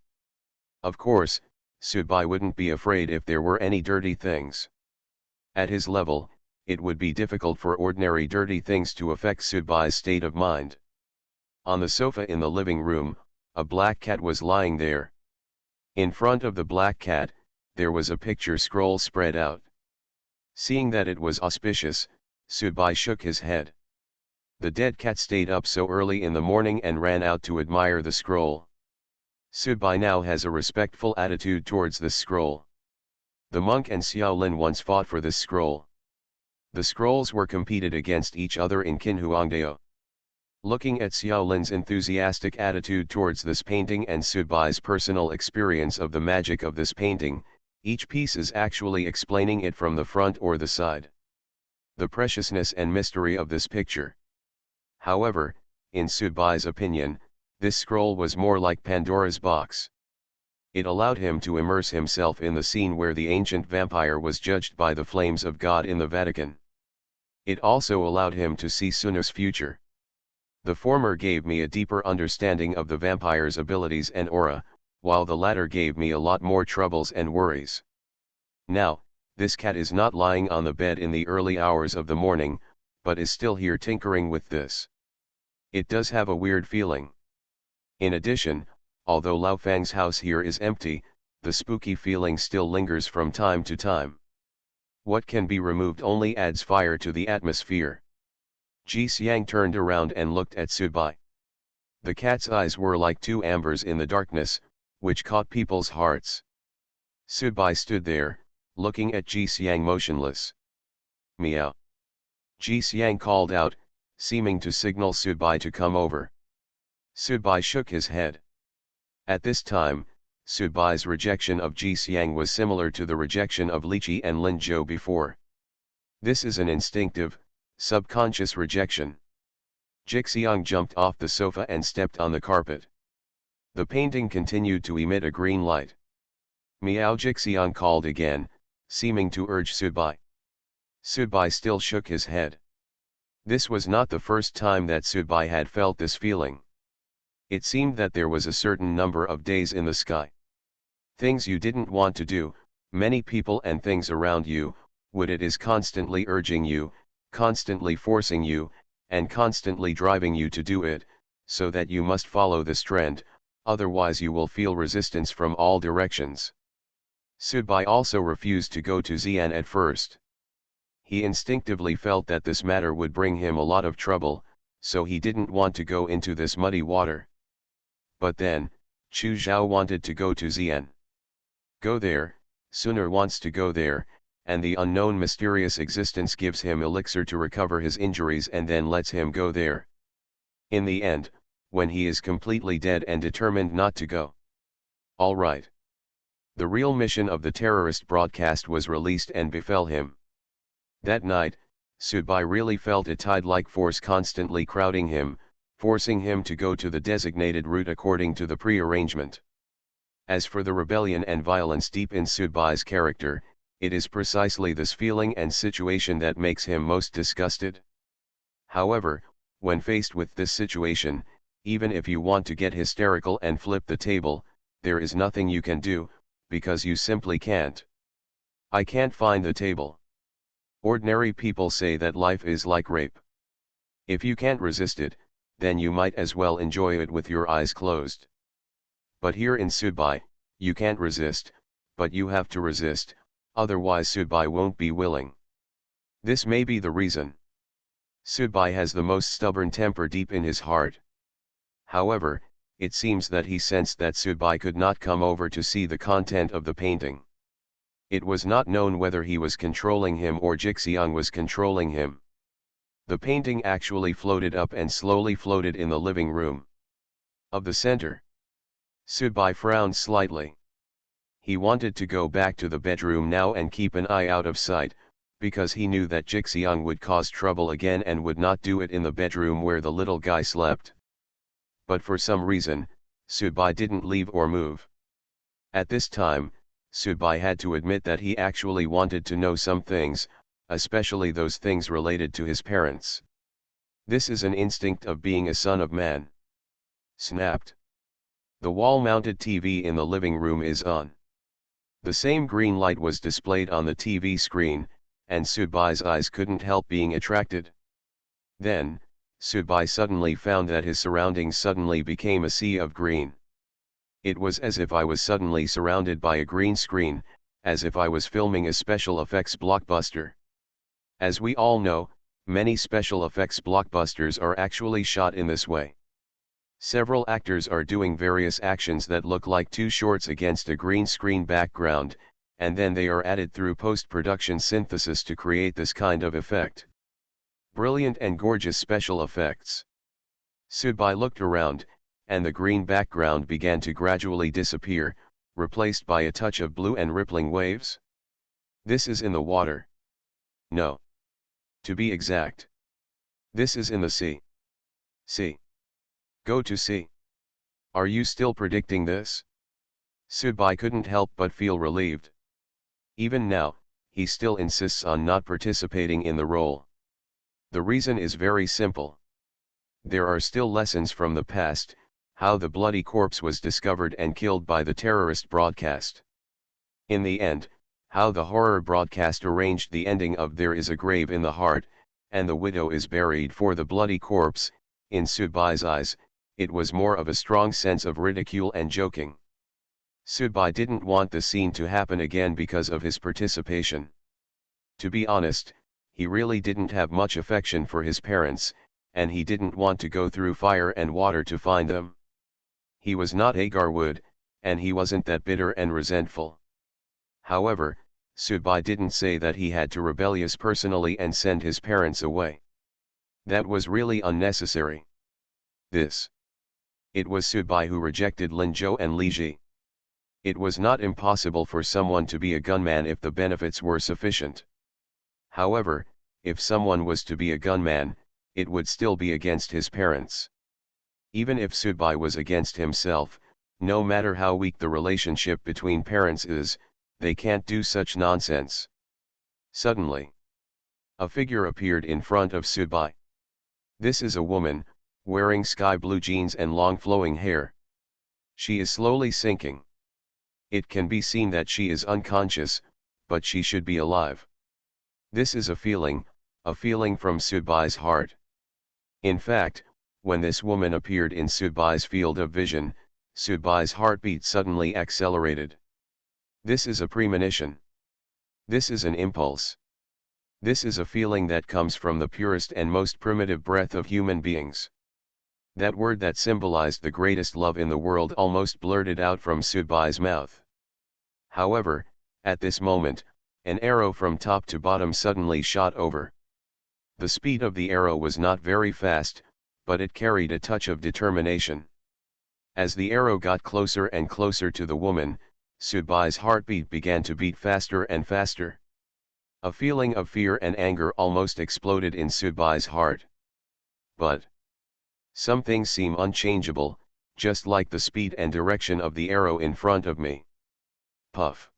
Of course, Sudbai wouldn't be afraid if there were any dirty things. At his level, it would be difficult for ordinary dirty things to affect Sudbai's state of mind. On the sofa in the living room, a black cat was lying there. In front of the black cat, there was a picture scroll spread out. Seeing that it was auspicious, Sudbai shook his head. The dead cat stayed up so early in the morning and ran out to admire the scroll. Sudbai now has a respectful attitude towards this scroll. The monk and Xiaolin once fought for this scroll. The scrolls were competed against each other in Qinhuangdao. Looking at Xiaolin's enthusiastic attitude towards this painting and Sudbai's personal experience of the magic of this painting, each piece is actually explaining it from the front or the side. The preciousness and mystery of this picture. However, in Sudbai's opinion, this scroll was more like Pandora's box. It allowed him to immerse himself in the scene where the ancient vampire was judged by the flames of God in the Vatican. It also allowed him to see Sunu's future. The former gave me a deeper understanding of the vampire's abilities and aura, while the latter gave me a lot more troubles and worries. Now, this cat is not lying on the bed in the early hours of the morning, but is still here tinkering with this. It does have a weird feeling. In addition, although Lao Fang's house here is empty, the spooky feeling still lingers from time to time. What can be removed only adds fire to the atmosphere. Ji Xiang turned around and looked at Sudbai. The cat's eyes were like two ambers in the darkness, which caught people's hearts. Sudbai stood there, looking at Ji Xiang motionless. Meow. Ji Xiang called out, seeming to signal Sudbai to come over. Sudbai shook his head. At this time, Sudbai's rejection of Ji Xiang was similar to the rejection of Li Qi and Lin Zhou before. This is an instinctive, subconscious rejection. Jixiang jumped off the sofa and stepped on the carpet. The painting continued to emit a green light. Meow, Jixiang called again, seeming to urge Sudbai. Sudbai still shook his head. This was not the first time that Sudbai had felt this feeling. It seemed that there was a certain number of days in the sky. Things you didn't want to do, many people and things around you, it is constantly urging you, constantly forcing you, and constantly driving you to do it, so that you must follow this trend, otherwise you will feel resistance from all directions. Sudbai also refused to go to Xi'an at first. He instinctively felt that this matter would bring him a lot of trouble, so he didn't want to go into this muddy water. But then, Chu Zhao wanted to go to Xi'an. Go there, Suner wants to go there, and the unknown mysterious existence gives him elixir to recover his injuries and then lets him go there. In the end, when he is completely dead and determined not to go. All right. The real mission of the terrorist broadcast was released and befell him. That night, Sudbai really felt a tide-like force constantly crowding him, forcing him to go to the designated route according to the pre-arrangement. As for the rebellion and violence deep in Sudbai's character, it is precisely this feeling and situation that makes him most disgusted. However, when faced with this situation, even if you want to get hysterical and flip the table, there is nothing you can do, because you simply can't. I can't find the table. Ordinary people say that life is like rape. If you can't resist it, then you might as well enjoy it with your eyes closed. But here in Sudbai, you can't resist, but you have to resist, otherwise Sudbai won't be willing. This may be the reason. Sudbai has the most stubborn temper deep in his heart. However, it seems that he sensed that Sudbai could not come over to see the content of the painting. It was not known whether he was controlling him or Jixiang was controlling him. The painting actually floated up and slowly floated in the living room. Of the center. Sudbai frowned slightly. He wanted to go back to the bedroom now and keep an eye out of sight, because he knew that Jixiang would cause trouble again and would not do it in the bedroom where the little guy slept. But for some reason, Sudbai didn't leave or move. At this time, Sudbai had to admit that he actually wanted to know some things, especially those things related to his parents. This is an instinct of being a son of man. Snapped. The wall-mounted TV in the living room is on. The same green light was displayed on the TV screen, and Sudbai's eyes couldn't help being attracted. Then, Sudbai suddenly found that his surroundings suddenly became a sea of green. It was as if I was suddenly surrounded by a green screen, as if I was filming a special effects blockbuster. As we all know, many special effects blockbusters are actually shot in this way. Several actors are doing various actions that look like two shorts against a green screen background, and then they are added through post-production synthesis to create this kind of effect. Brilliant and gorgeous special effects. Sudbai looked around, and the green background began to gradually disappear, replaced by a touch of blue and rippling waves. This is in the water. No. To be exact. This is in the sea. Sea. Go to sea. Are you still predicting this? Sudbai couldn't help but feel relieved. Even now, he still insists on not participating in the role. The reason is very simple. There are still lessons from the past, how the bloody corpse was discovered and killed by the terrorist broadcast. In the end, how the horror broadcast arranged the ending of "There is a grave in the heart, and the widow is buried for the bloody corpse." In Sudbai's eyes, it was more of a strong sense of ridicule and joking. Sudbai didn't want the scene to happen again because of his participation. To be honest, he really didn't have much affection for his parents, and he didn't want to go through fire and water to find them. He was not Agar Wood, and he wasn't that bitter and resentful. However, Sudbai didn't say that he had to rebellious personally and send his parents away. That was really unnecessary. It was Sudbai who rejected Lin Zhou and Li Ji. It was not impossible for someone to be a gunman if the benefits were sufficient. However, if someone was to be a gunman, it would still be against his parents. Even if Sudbai was against himself, no matter how weak the relationship between parents is, they can't do such nonsense. Suddenly, a figure appeared in front of Sudbai. This is a woman, wearing sky blue jeans and long flowing hair. She is slowly sinking. It can be seen that she is unconscious, but she should be alive. This is a feeling from Sudbai's heart. In fact, when this woman appeared in Sudbai's field of vision, Sudbai's heartbeat suddenly accelerated. This is a premonition. This is an impulse. This is a feeling that comes from the purest and most primitive breath of human beings. That word that symbolized the greatest love in the world almost blurted out from Sudbai's mouth. However, at this moment, an arrow from top to bottom suddenly shot over. The speed of the arrow was not very fast, but it carried a touch of determination. As the arrow got closer and closer to the woman, Sudbai's heartbeat began to beat faster and faster. A feeling of fear and anger almost exploded in Sudbai's heart. But some things seem unchangeable, just like the speed and direction of the arrow in front of me. Puff.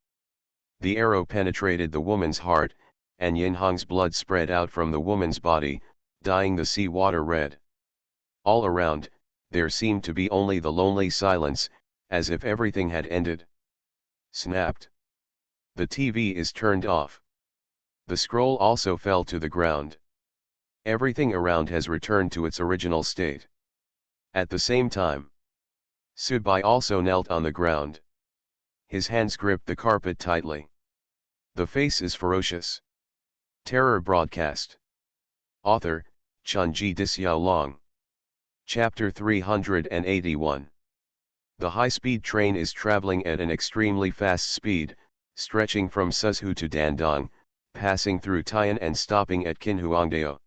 The arrow penetrated the woman's heart, and Yinhong's blood spread out from the woman's body, dyeing the sea water red. All around, there seemed to be only the lonely silence, as if everything had ended. Snapped. The TV is turned off. The scroll also fell to the ground. Everything around has returned to its original state. At the same time, Sudbai also knelt on the ground. His hands gripped the carpet tightly. The face is ferocious. Terror broadcast. Author, Chunji Dixiaolong. Chapter 381. The high-speed train is traveling at an extremely fast speed, stretching from Suzhou to Dandong, passing through Tian and stopping at Qinhuangdao.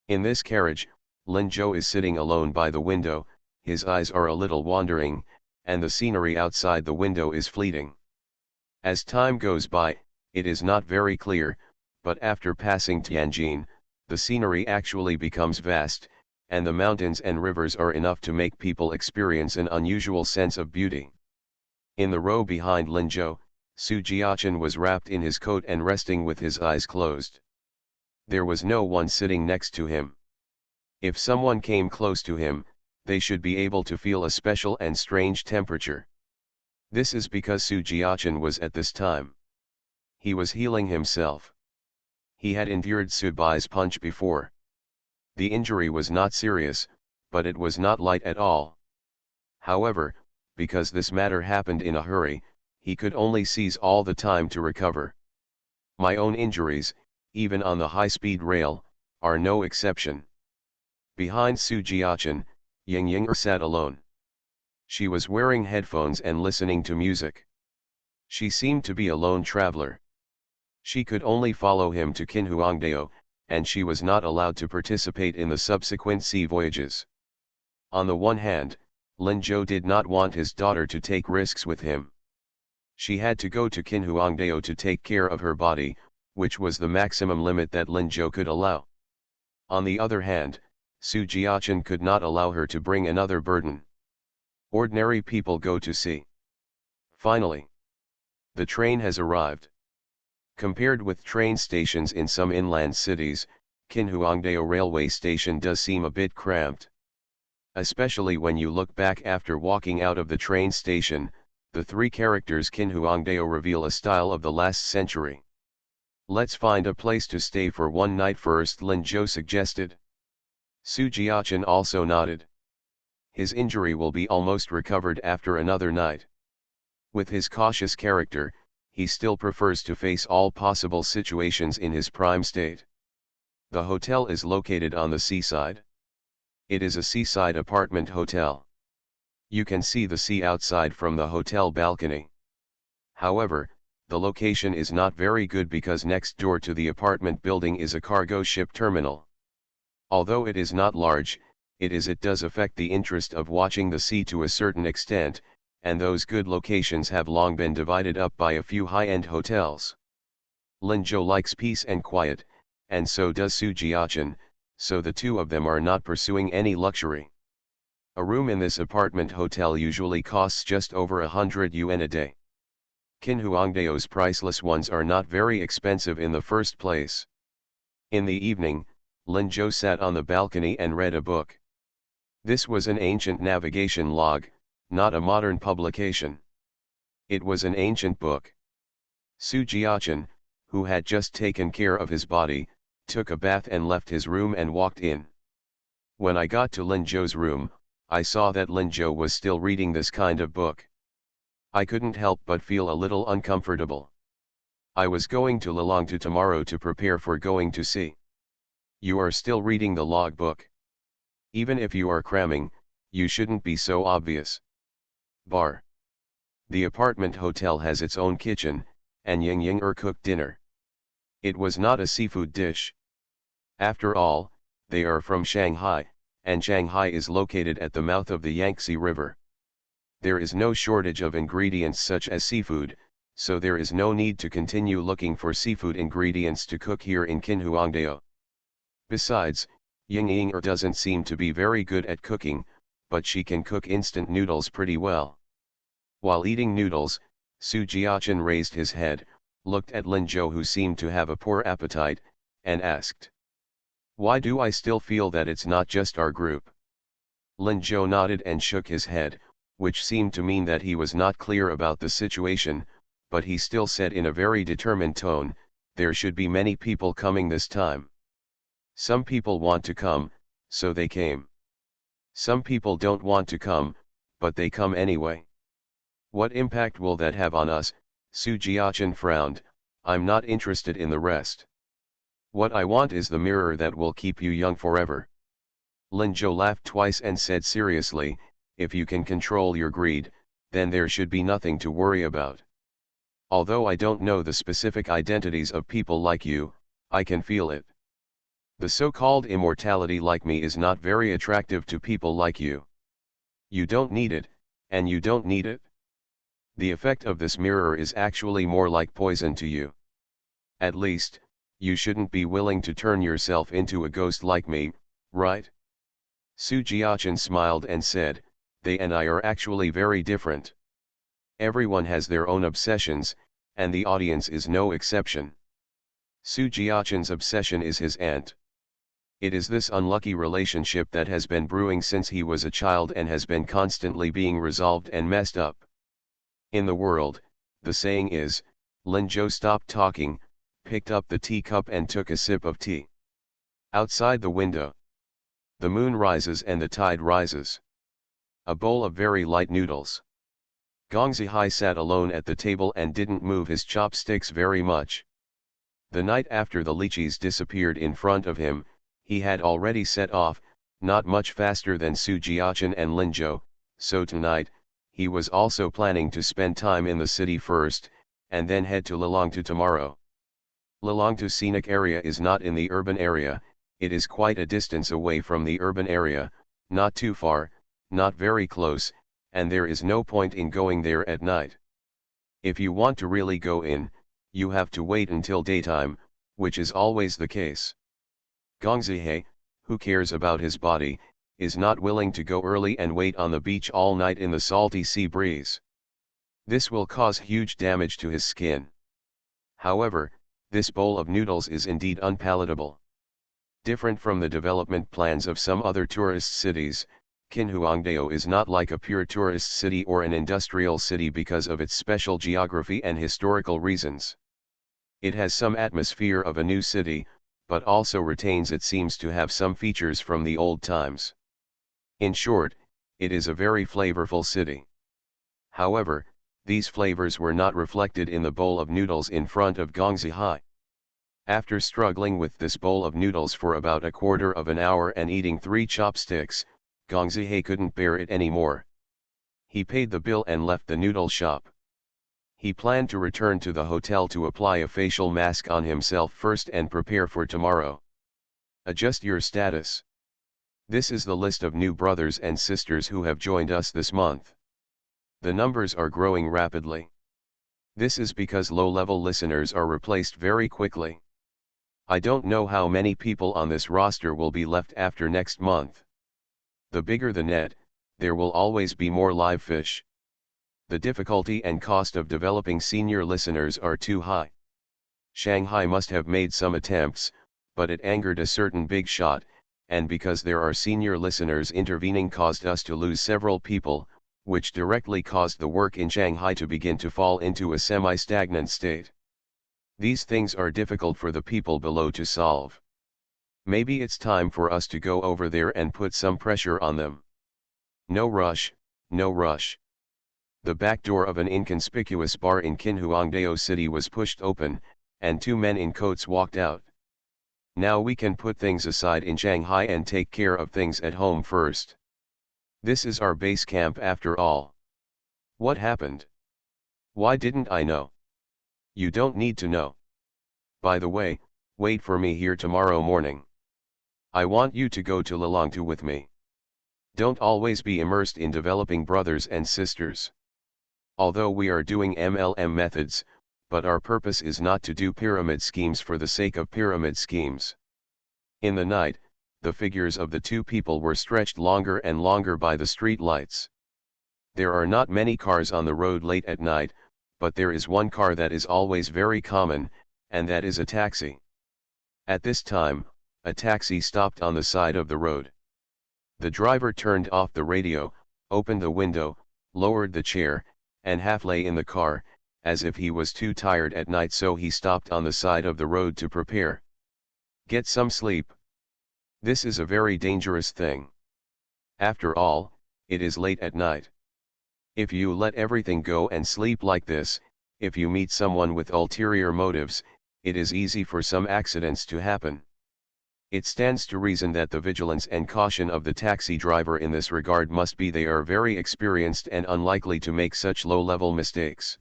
In this carriage, Lin Zhou is sitting alone by the window, his eyes are a little wandering, and the scenery outside the window is fleeting. As time goes by, it is not very clear, but after passing Tianjin, the scenery actually becomes vast, and the mountains and rivers are enough to make people experience an unusual sense of beauty. In the row behind Lin Zhou, Su Jiaqin was wrapped in his coat and resting with his eyes closed. There was no one sitting next to him. If someone came close to him, they should be able to feel a special and strange temperature. This is because Su Jiaqin was at this time. He was healing himself. He had endured Subai's punch before. The injury was not serious, but it was not light at all. However, because this matter happened in a hurry, he could only seize all the time to recover. My own injuries, even on the high-speed rail, are no exception. Behind Su Jiaqin, Ying Ying sat alone. She was wearing headphones and listening to music. She seemed to be a lone traveler. She could only follow him to Qinhuangdao, and she was not allowed to participate in the subsequent sea voyages. On the one hand, Lin Zhou did not want his daughter to take risks with him. She had to go to Qinhuangdao to take care of her body, which was the maximum limit that Lin Zhou could allow. On the other hand, Su Jiaqin could not allow her to bring another burden. Ordinary people go to sea. Finally, the train has arrived. Compared with train stations in some inland cities, Qinhuangdao railway station does seem a bit cramped. Especially when you look back after walking out of the train station, the three characters Qinhuangdao reveal a style of the last century. Let's find a place to stay for one night first, Lin Zhou suggested. Su Jiaqin also nodded. His injury will be almost recovered after another night. With his cautious character, he still prefers to face all possible situations in his prime state. The hotel is located on the seaside. It is a seaside apartment hotel. You can see the sea outside from the hotel balcony. However, the location is not very good because next door to the apartment building is a cargo ship terminal. Although it is not large, it does affect the interest of watching the sea to a certain extent, and those good locations have long been divided up by a few high-end hotels. Lin Zhou likes peace and quiet, and so does Su Jiaqin, so the two of them are not pursuing any luxury. A room in this apartment hotel usually costs just over 100 yuan a day. Qinhuangdao's priceless ones are not very expensive in the first place. In the evening, Lin Zhou sat on the balcony and read a book. This was an ancient navigation log, not a modern publication. It was an ancient book. Su Jiaqin, who had just taken care of his body, took a bath and left his room and walked in. When I got to Lin Zhou's room, I saw that Lin Zhou was still reading this kind of book. I couldn't help but feel a little uncomfortable. I was going to Lilongtu tomorrow to prepare for going to sea. You are still reading the log book. Even if you are cramming, you shouldn't be so obvious. Bar. The apartment hotel has its own kitchen, and Ying Ying cooked dinner. It was not a seafood dish. After all, they are from Shanghai, and Shanghai is located at the mouth of the Yangtze River. There is no shortage of ingredients such as seafood, so there is no need to continue looking for seafood ingredients to cook here in Qinhuangdao. Besides, Ying Ying doesn't seem to be very good at cooking, but she can cook instant noodles pretty well. While eating noodles, Su Jiaqin raised his head, looked at Lin Zhou who seemed to have a poor appetite, and asked, "Why do I still feel that it's not just our group?" Lin Zhou nodded and shook his head, which seemed to mean that he was not clear about the situation, but he still said in a very determined tone, "There should be many people coming this time. Some people want to come, so they came. Some people don't want to come, but they come anyway. What impact will that have on us?" Su Jiaqin frowned. "I'm not interested in the rest. What I want is the mirror that will keep you young forever." Lin Zhou laughed twice and said seriously, "If you can control your greed, then there should be nothing to worry about. Although I don't know the specific identities of people like you, I can feel it. The so-called immortality like me is not very attractive to people like you. You don't need it, and you don't need it. The effect of this mirror is actually more like poison to you. At least, you shouldn't be willing to turn yourself into a ghost like me, right?" Su Jiaqin smiled and said, "They and I are actually very different. Everyone has their own obsessions, and the audience is no exception. Su Jiaqin's obsession is his aunt. It is this unlucky relationship that has been brewing since he was a child and has been constantly being resolved and messed up. In the world, the saying is," Lin Zhou stopped talking, picked up the teacup and took a sip of tea. Outside the window, the moon rises and the tide rises. A bowl of very light noodles. Gong Zihai sat alone at the table and didn't move his chopsticks very much. The night after the lychees disappeared in front of him, he had already set off, not much faster than Su Jiachen and Lin Zhou, so tonight, he was also planning to spend time in the city first, and then head to Lilongtu tomorrow. Lilongtu scenic area is not in the urban area, it is quite a distance away from the urban area, not too far, not very close, and there is no point in going there at night. If you want to really go in, you have to wait until daytime, which is always the case. Gong Zihai, who cares about his body, is not willing to go early and wait on the beach all night in the salty sea breeze. This will cause huge damage to his skin. However, this bowl of noodles is indeed unpalatable. Different from the development plans of some other tourist cities, Qinhuangdao is not like a pure tourist city or an industrial city because of its special geography and historical reasons. It has some atmosphere of a new city, but also retains it seems to have some features from the old times. In short, it is a very flavorful city. However, these flavors were not reflected in the bowl of noodles in front of Gong Zihai. After struggling with this bowl of noodles for about a quarter of an hour and eating 3 chopsticks, Gong Zihai couldn't bear it anymore. He paid the bill and left the noodle shop. He planned to return to the hotel to apply a facial mask on himself first and prepare for tomorrow. Adjust your status. This is the list of new brothers and sisters who have joined us this month. The numbers are growing rapidly. This is because low-level listeners are replaced very quickly. I don't know how many people on this roster will be left after next month. The bigger the net, there will always be more live fish. The difficulty and cost of developing senior listeners are too high. Shanghai must have made some attempts, but it angered a certain big shot, and because there are senior listeners intervening caused us to lose several people, which directly caused the work in Shanghai to begin to fall into a semi-stagnant state. These things are difficult for the people below to solve. Maybe it's time for us to go over there and put some pressure on them. No rush, no rush. The back door of an inconspicuous bar in Qinhuangdao City was pushed open, and 2 men in coats walked out. Now we can put things aside in Shanghai and take care of things at home first. This is our base camp after all. What happened? Why didn't I know? You don't need to know. By the way, wait for me here tomorrow morning. I want you to go to Lilongtu with me. Don't always be immersed in developing brothers and sisters. Although we are doing MLM methods, but our purpose is not to do pyramid schemes for the sake of pyramid schemes. In the night, the figures of the 2 people were stretched longer and longer by the street lights. There are not many cars on the road late at night, but there is one car that is always very common, and that is a taxi. At this time, a taxi stopped on the side of the road. The driver turned off the radio, opened the window, lowered the chair, and half lay in the car, as if he was too tired at night, so he stopped on the side of the road to prepare. Get some sleep. This is a very dangerous thing. After all, it is late at night. If you let everything go and sleep like this, if you meet someone with ulterior motives, it is easy for some accidents to happen. It stands to reason that the vigilance and caution of the taxi driver in this regard must be they are very experienced and unlikely to make such low-level mistakes.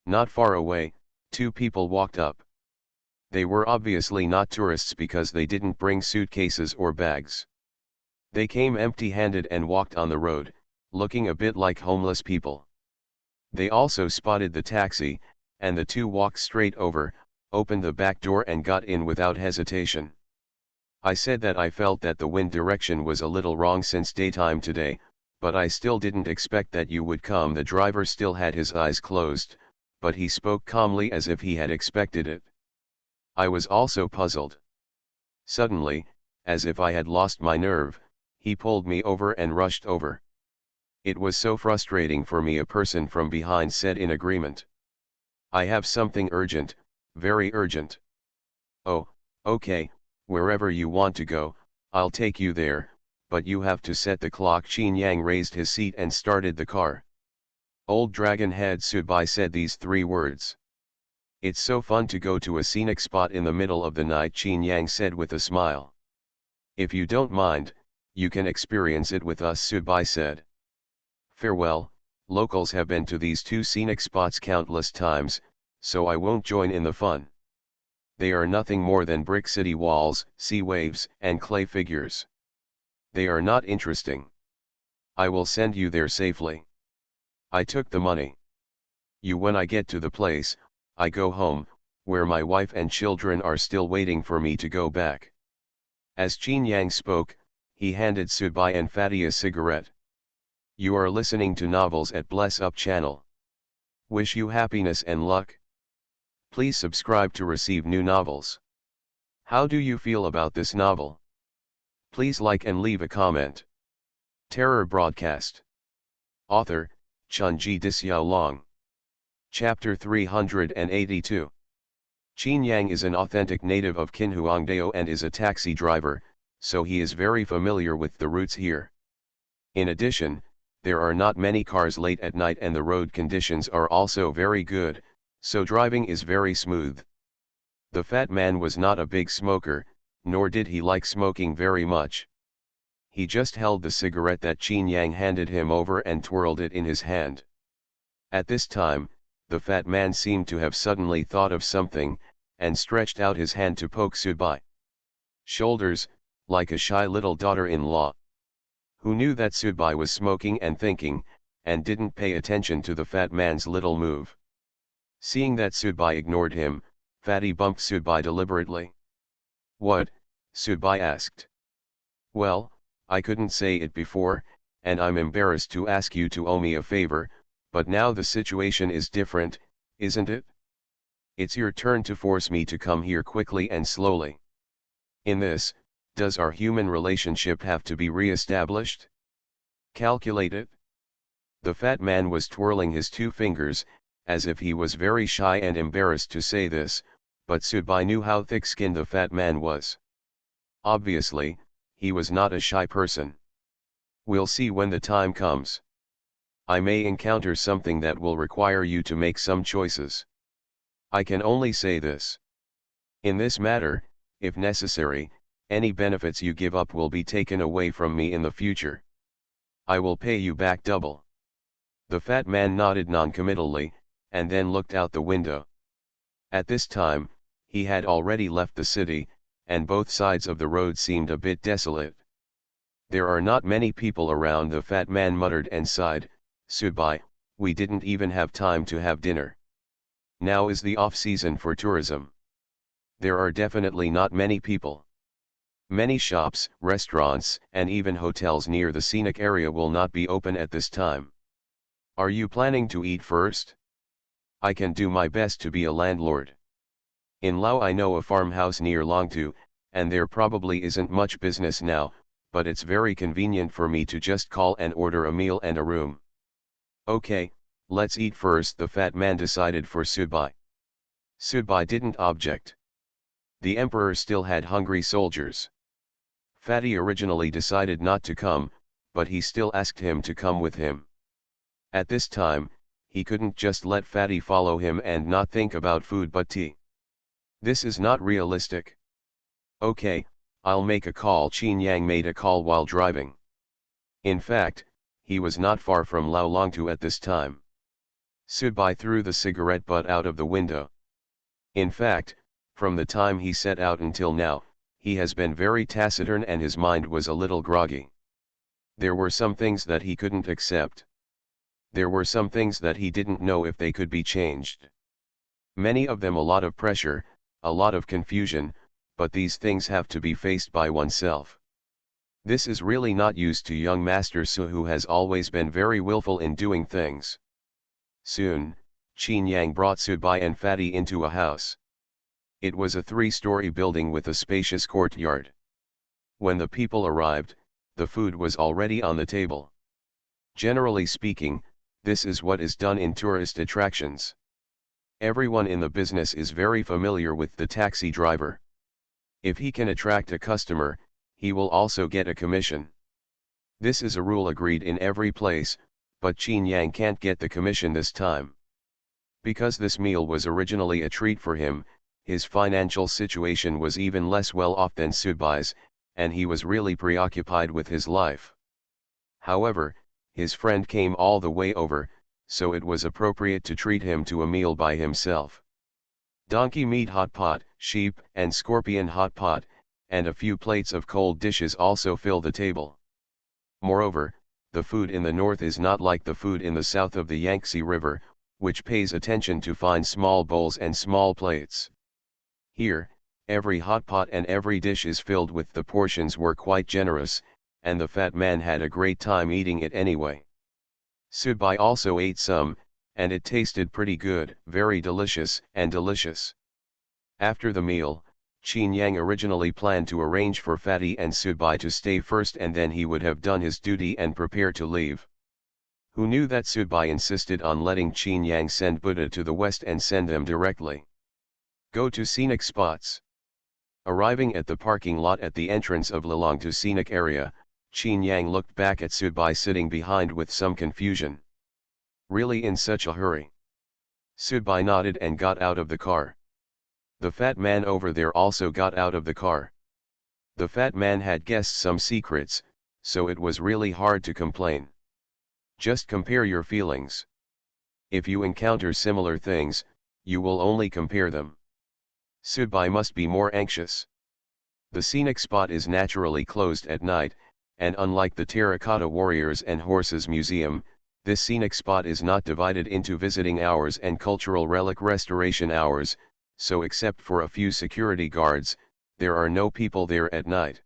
Not far away, 2 people walked up. They were obviously not tourists because they didn't bring suitcases or bags. They came empty-handed and walked on the road, looking a bit like homeless people. They also spotted the taxi, and the 2 walked straight over, opened the back door and got in without hesitation. I said that I felt that the wind direction was a little wrong since daytime today, but I still didn't expect that you would come. The driver still had his eyes closed, but he spoke calmly as if he had expected it. I was also puzzled. Suddenly, as if I had lost my nerve, he pulled me over and rushed over. It was so frustrating for me. A person from behind said in agreement. I have something urgent, Very urgent. Oh, okay, wherever you want to go, I'll take you there, but you have to set the clock. Qin Yang raised his seat and started the car. Old Dragon Head Subai said these 3 words. It's so fun to go to a scenic spot in the middle of the night, Qin Yang said with a smile. If you don't mind, you can experience it with us, Subai said. Farewell, locals have been to these 2 scenic spots countless times, so I won't join in the fun. They are nothing more than brick city walls, sea waves, and clay figures. They are not interesting. I will send you there safely. I took the money. When I get to the place, I go home, where my wife and children are still waiting for me to go back. As Qin Yang spoke, he handed Subai and Fatty a cigarette. You are listening to Novels at Bless Up channel. Wish you happiness and luck. Please subscribe to receive new novels. How do you feel about this novel? Please like and leave a comment. Terror Broadcast. Author, Chunji Disyao. Chapter 382. Qin Yang is an authentic native of Qinhuangdao and is a taxi driver, so he is very familiar with the routes here. In addition, there are not many cars late at night and the road conditions are also very good, so driving is very smooth. The fat man was not a big smoker, nor did he like smoking very much. He just held the cigarette that Qin Yang handed him over and twirled it in his hand. At this time, the fat man seemed to have suddenly thought of something, and stretched out his hand to poke Subai. Shoulders, like a shy little daughter-in-law. Who knew that Subai was smoking and thinking, and didn't pay attention to the fat man's little move. Seeing that Subai ignored him, Fatty bumped Subai deliberately. What? Subai asked. Well, I couldn't say it before, and I'm embarrassed to ask you to owe me a favor, but now the situation is different, isn't it? It's your turn to force me to come here quickly and slowly. In this, does our human relationship have to be re-established? Calculate it. The fat man was twirling his 2 fingers, as if he was very shy and embarrassed to say this, but Subai knew how thick-skinned the fat man was. Obviously, he was not a shy person. We'll see when the time comes. I may encounter something that will require you to make some choices. I can only say this. In this matter, if necessary, any benefits you give up will be taken away from me in the future. I will pay you back double. The fat man nodded noncommittally, and then looked out the window. At this time, he had already left the city, and both sides of the road seemed a bit desolate. There are not many people around, the fat man muttered and sighed. Subai, we didn't even have time to have dinner. Now is the off-season for tourism. There are definitely not many people. Many shops, restaurants, and even hotels near the scenic area will not be open at this time. Are you planning to eat first? I can do my best to be a landlord. In Lao I know a farmhouse near Longtu, and there probably isn't much business now, but it's very convenient for me to just call and order a meal and a room. Okay, let's eat first, the fat man decided for Subai. Subai didn't object. The emperor still had hungry soldiers. Fatty originally decided not to come, but he still asked him to come with him. At this time, he couldn't just let Fatty follow him and not think about food but tea. This is not realistic. Okay, I'll make a call. Qin Yang made a call while driving. In fact, he was not far from Lao Longtu at this time. Subai threw the cigarette butt out of the window. In fact, from the time he set out until now, he has been very taciturn and his mind was a little groggy. There were some things that he couldn't accept. There were some things that he didn't know if they could be changed. Many of them a lot of pressure, a lot of confusion, but these things have to be faced by oneself. This is really not used to young Master Su, who has always been very willful in doing things. Soon, Qin Yang brought Subai and Fatty into a house. It was a 3-story building with a spacious courtyard. When the people arrived, the food was already on the table. Generally speaking, this is what is done in tourist attractions. Everyone in the business is very familiar with the taxi driver. If he can attract a customer, he will also get a commission. This is a rule agreed in every place, but Qin Yang can't get the commission this time. Because this meal was originally a treat for him, his financial situation was even less well off than Sudbai's, and he was really preoccupied with his life. However, his friend came all the way over, so it was appropriate to treat him to a meal by himself. Donkey meat hot pot, sheep and scorpion hot pot, and a few plates of cold dishes also fill the table. Moreover, the food in the north is not like the food in the south of the Yangtze River, which pays attention to fine small bowls and small plates. Here, every hot pot and every dish is filled with the portions were quite generous, and the fat man had a great time eating it anyway. Sudbai also ate some, and it tasted pretty good, very delicious, and delicious. After the meal, Qin Yang originally planned to arrange for Fatty and Sudbai to stay first and then he would have done his duty and prepare to leave. Who knew that Sudbai insisted on letting Qin Yang send Buddha to the west and send them directly. Go to scenic spots. Arriving at the parking lot at the entrance of Lelong to scenic area, Qin Yang looked back at Sudbai sitting behind with some confusion. Really in such a hurry? Sudbai nodded and got out of the car. The fat man over there also got out of the car. The fat man had guessed some secrets, so it was really hard to complain. Just compare your feelings. If you encounter similar things, you will only compare them. Sudbai must be more anxious. The scenic spot is naturally closed at night, and unlike the Terracotta Warriors and Horses Museum, this scenic spot is not divided into visiting hours and cultural relic restoration hours, so except for a few security guards, there are no people there at night.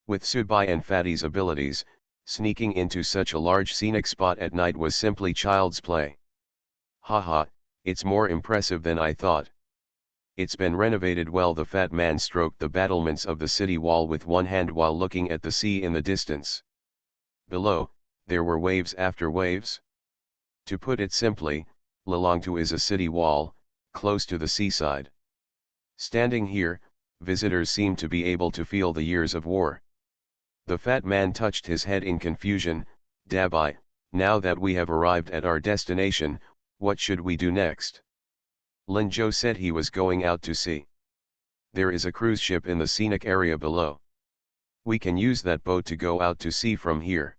With Sudbai and Fatty's abilities, sneaking into such a large scenic spot at night was simply child's play. Haha, it's more impressive than I thought. It's been renovated well. The fat man stroked the battlements of the city wall with one hand while looking at the sea in the distance. Below, there were waves after waves. To put it simply, Lelongtu is a city wall, close to the seaside. Standing here, visitors seem to be able to feel the years of war. The fat man touched his head in confusion. Dabai, now that we have arrived at our destination, what should we do next? Lin Zhou said he was going out to sea. There is a cruise ship in the scenic area below. We can use that boat to go out to sea from here.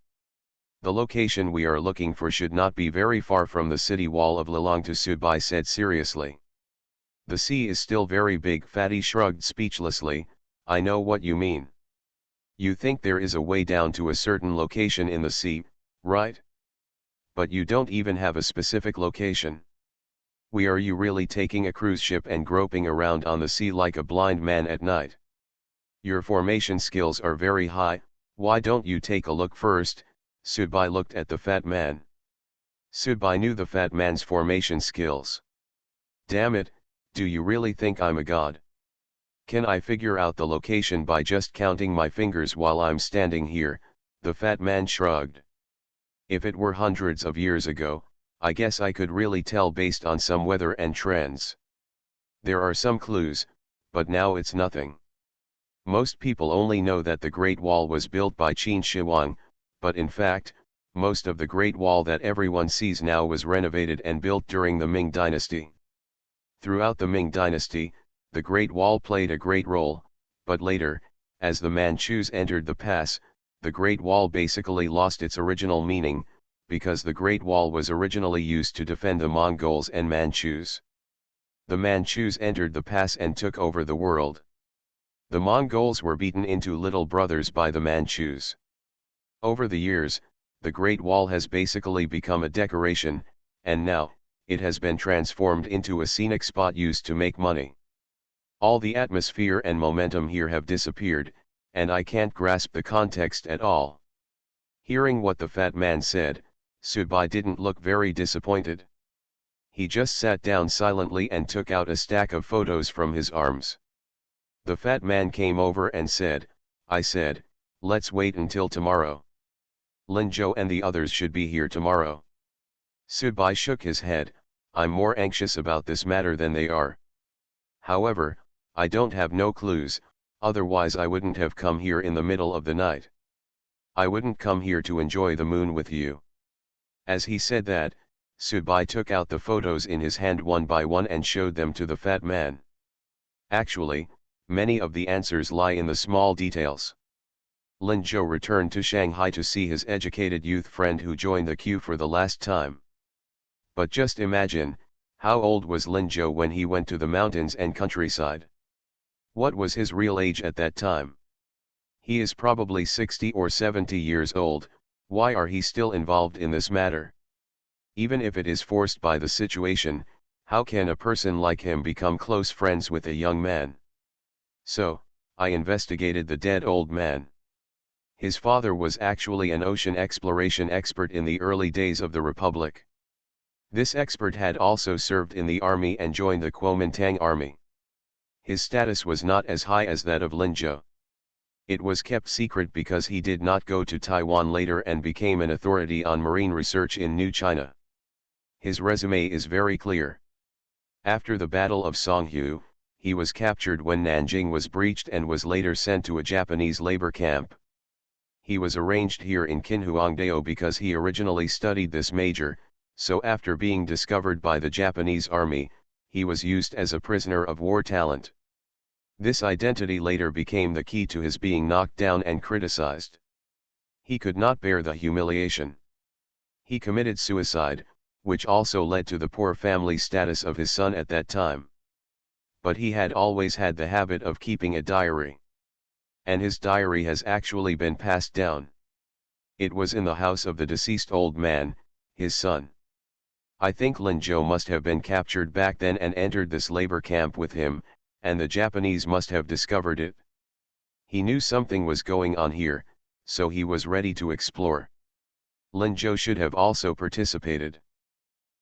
The location we are looking for should not be very far from the city wall of Lelongtu, Sudbai said seriously. The sea is still very big. Fatty shrugged speechlessly. I know what you mean. You think there is a way down to a certain location in the sea, right? But you don't even have a specific location. Are you really taking a cruise ship and groping around on the sea like a blind man at night? Your formation skills are very high, why don't you take a look first? Sudbai looked at the fat man. Sudbai knew the fat man's formation skills. Damn it, do you really think I'm a god? Can I figure out the location by just counting my fingers while I'm standing here? The fat man shrugged. If it were hundreds of years ago, I guess I could really tell based on some weather and trends. There are some clues, but now it's nothing. Most people only know that the Great Wall was built by Qin Shi Huang, but in fact, most of the Great Wall that everyone sees now was renovated and built during the Ming Dynasty. Throughout the Ming Dynasty, the Great Wall played a great role, but later, as the Manchus entered the pass, the Great Wall basically lost its original meaning, because the Great Wall was originally used to defend the Mongols and Manchus. The Manchus entered the pass and took over the world. The Mongols were beaten into little brothers by the Manchus. Over the years, the Great Wall has basically become a decoration, and now, it has been transformed into a scenic spot used to make money. All the atmosphere and momentum here have disappeared, and I can't grasp the context at all. Hearing what the fat man said, Sudbai didn't look very disappointed. He just sat down silently and took out a stack of photos from his arms. The fat man came over and said, I said, let's wait until tomorrow. Lin Zhou and the others should be here tomorrow. Sudbai shook his head, I'm more anxious about this matter than they are. However, I don't have no clues, otherwise I wouldn't have come here in the middle of the night. I wouldn't come here to enjoy the moon with you." As he said that, Subai took out the photos in his hand one by one and showed them to the fat man. Actually, many of the answers lie in the small details. Lin Zhou returned to Shanghai to see his educated youth friend who joined the queue for the last time. But just imagine, how old was Lin Zhou when he went to the mountains and countryside? What was his real age at that time? He is probably 60 or 70 years old. Why are he still involved in this matter? Even if it is forced by the situation, how can a person like him become close friends with a young man? So, I investigated the dead old man. His father was actually an ocean exploration expert in the early days of the Republic. This expert had also served in the army and joined the Kuomintang army. His status was not as high as that of Lin Zhou. It was kept secret because he did not go to Taiwan later and became an authority on marine research in New China. His resume is very clear. After the Battle of Songhu, he was captured when Nanjing was breached and was later sent to a Japanese labor camp. He was arranged here in Qinhuangdao because he originally studied this major, so after being discovered by the Japanese army, he was used as a prisoner of war talent. This identity later became the key to his being knocked down and criticized. He could not bear the humiliation. He committed suicide, which also led to the poor family status of his son at that time. But he had always had the habit of keeping a diary. And his diary has actually been passed down. It was in the house of the deceased old man, his son. I think Lin Zhou must have been captured back then and entered this labor camp with him, and the Japanese must have discovered it. He knew something was going on here, so he was ready to explore. Lin Zhou should have also participated.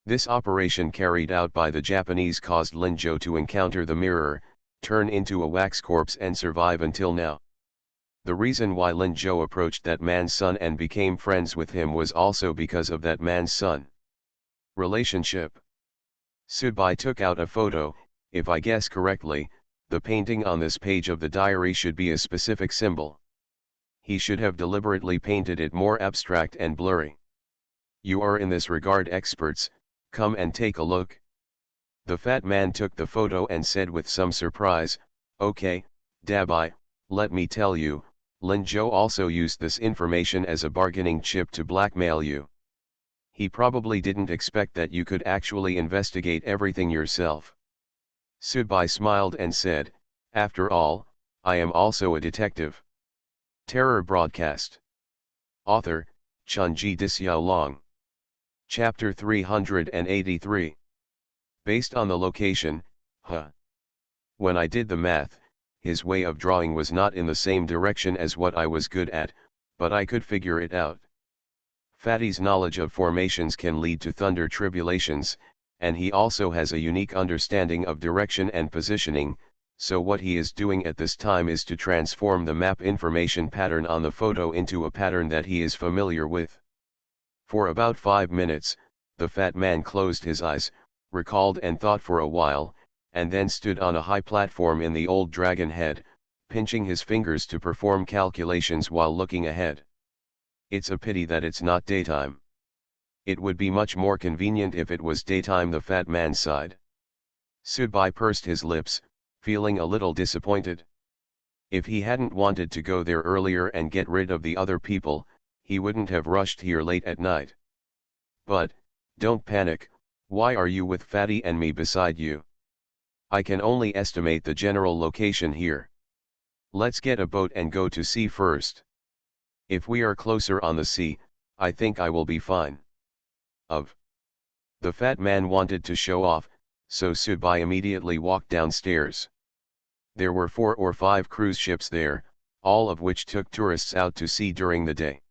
This operation carried out by the Japanese caused Lin Zhou to encounter the mirror, turn into a wax corpse and survive until now. The reason why Lin Zhou approached that man's son and became friends with him was also because of that man's son. Relationship. Subai took out a photo. If I guess correctly, the painting on this page of the diary should be a specific symbol. He should have deliberately painted it more abstract and blurry. You are in this regard experts, come and take a look. The fat man took the photo and said with some surprise, "Okay, Dabai, let me tell you, Lin Zhou also used this information as a bargaining chip to blackmail you. He probably didn't expect that you could actually investigate everything yourself." Subai smiled and said, "After all, I am also a detective." Terror Broadcast. Author, Chunji Dixiaolong. Chapter 383. Based on the location, When I did the math, his way of drawing was not in the same direction as what I was good at, but I could figure it out. Fatty's knowledge of formations can lead to thunder tribulations, and he also has a unique understanding of direction and positioning, so what he is doing at this time is to transform the map information pattern on the photo into a pattern that he is familiar with. For about 5 minutes, the fat man closed his eyes, recalled and thought for a while, and then stood on a high platform in the old dragon head, pinching his fingers to perform calculations while looking ahead. It's a pity that it's not daytime. It would be much more convenient if it was daytime, the fat man sighed. Subai pursed his lips, feeling a little disappointed. If he hadn't wanted to go there earlier and get rid of the other people, he wouldn't have rushed here late at night. But, don't panic, why are you with Fatty and me beside you? I can only estimate the general location here. Let's get a boat and go to sea first. If we are closer on the sea, I think I will be fine. The fat man wanted to show off, so Subai immediately walked downstairs. There were 4 or 5 cruise ships there, all of which took tourists out to sea during the day.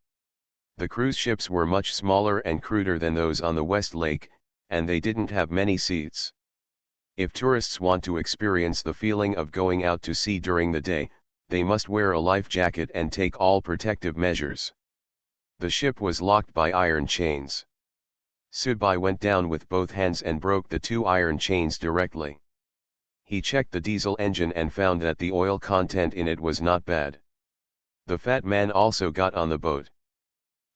The cruise ships were much smaller and cruder than those on the West Lake, and they didn't have many seats. If tourists want to experience the feeling of going out to sea during the day, they must wear a life jacket and take all protective measures. The ship was locked by iron chains. Sudbai went down with both hands and broke the two iron chains directly. He checked the diesel engine and found that the oil content in it was not bad. The fat man also got on the boat.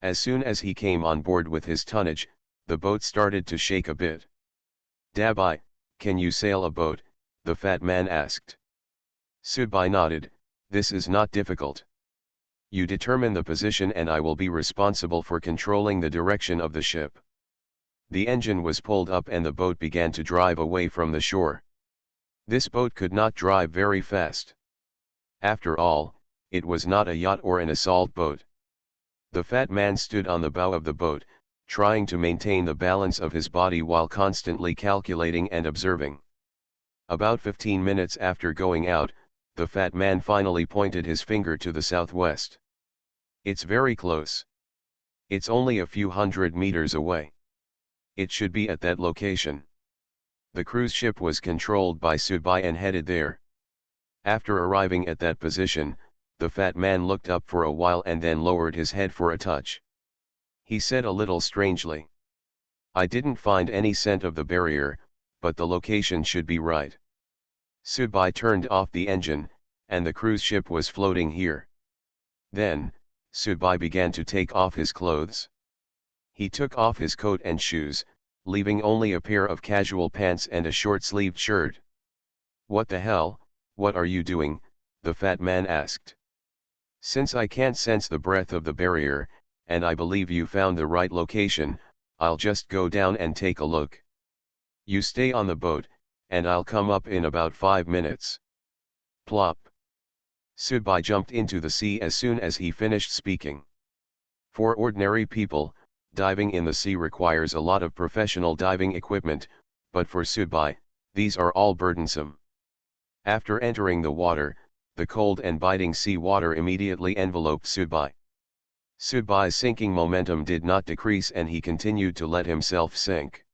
As soon as he came on board with his tonnage, the boat started to shake a bit. "Dabai, can you sail a boat?" the fat man asked. Sudbai nodded. "This is not difficult. You determine the position and I will be responsible for controlling the direction of the ship." The engine was pulled up and the boat began to drive away from the shore. This boat could not drive very fast. After all, it was not a yacht or an assault boat. The fat man stood on the bow of the boat, trying to maintain the balance of his body while constantly calculating and observing. About 15 minutes after going out, the fat man finally pointed his finger to the southwest. "It's very close. It's only a few hundred meters away. It should be at that location." The cruise ship was controlled by Sudbai and headed there. After arriving at that position, the fat man looked up for a while and then lowered his head for a touch. He said a little strangely, "I didn't find any scent of the barrier, but the location should be right." Sudbai turned off the engine, and the cruise ship was floating here. Then, Sudbai began to take off his clothes. He took off his coat and shoes, leaving only a pair of casual pants and a short-sleeved shirt. "What the hell, what are you doing?" the fat man asked. "Since I can't sense the breath of the barrier, and I believe you found the right location, I'll just go down and take a look. You stay on the boat, and I'll come up in about 5 minutes. Plop. Sudbai jumped into the sea as soon as he finished speaking. For ordinary people, diving in the sea requires a lot of professional diving equipment, but for Sudbai, these are all burdensome. After entering the water, the cold and biting sea water immediately enveloped Sudbai. Sudbai's sinking momentum did not decrease and he continued to let himself sink.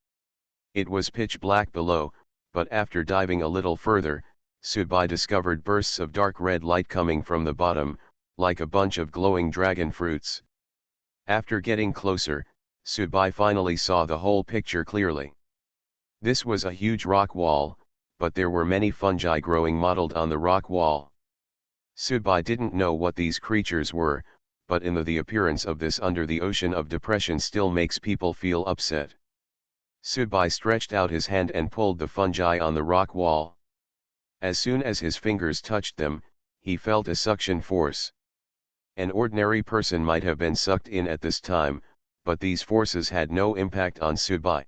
It was pitch black below, but after diving a little further, Sudbai discovered bursts of dark red light coming from the bottom, like a bunch of glowing dragon fruits. After getting closer, Sudbai finally saw the whole picture clearly. This was a huge rock wall, but there were many fungi growing mottled on the rock wall. Sudbai didn't know what these creatures were, but the appearance of this under the ocean of depression still makes people feel upset. Sudbai stretched out his hand and pulled the fungi on the rock wall. As soon as his fingers touched them, he felt a suction force. An ordinary person might have been sucked in at this time, but these forces had no impact on Sudbai.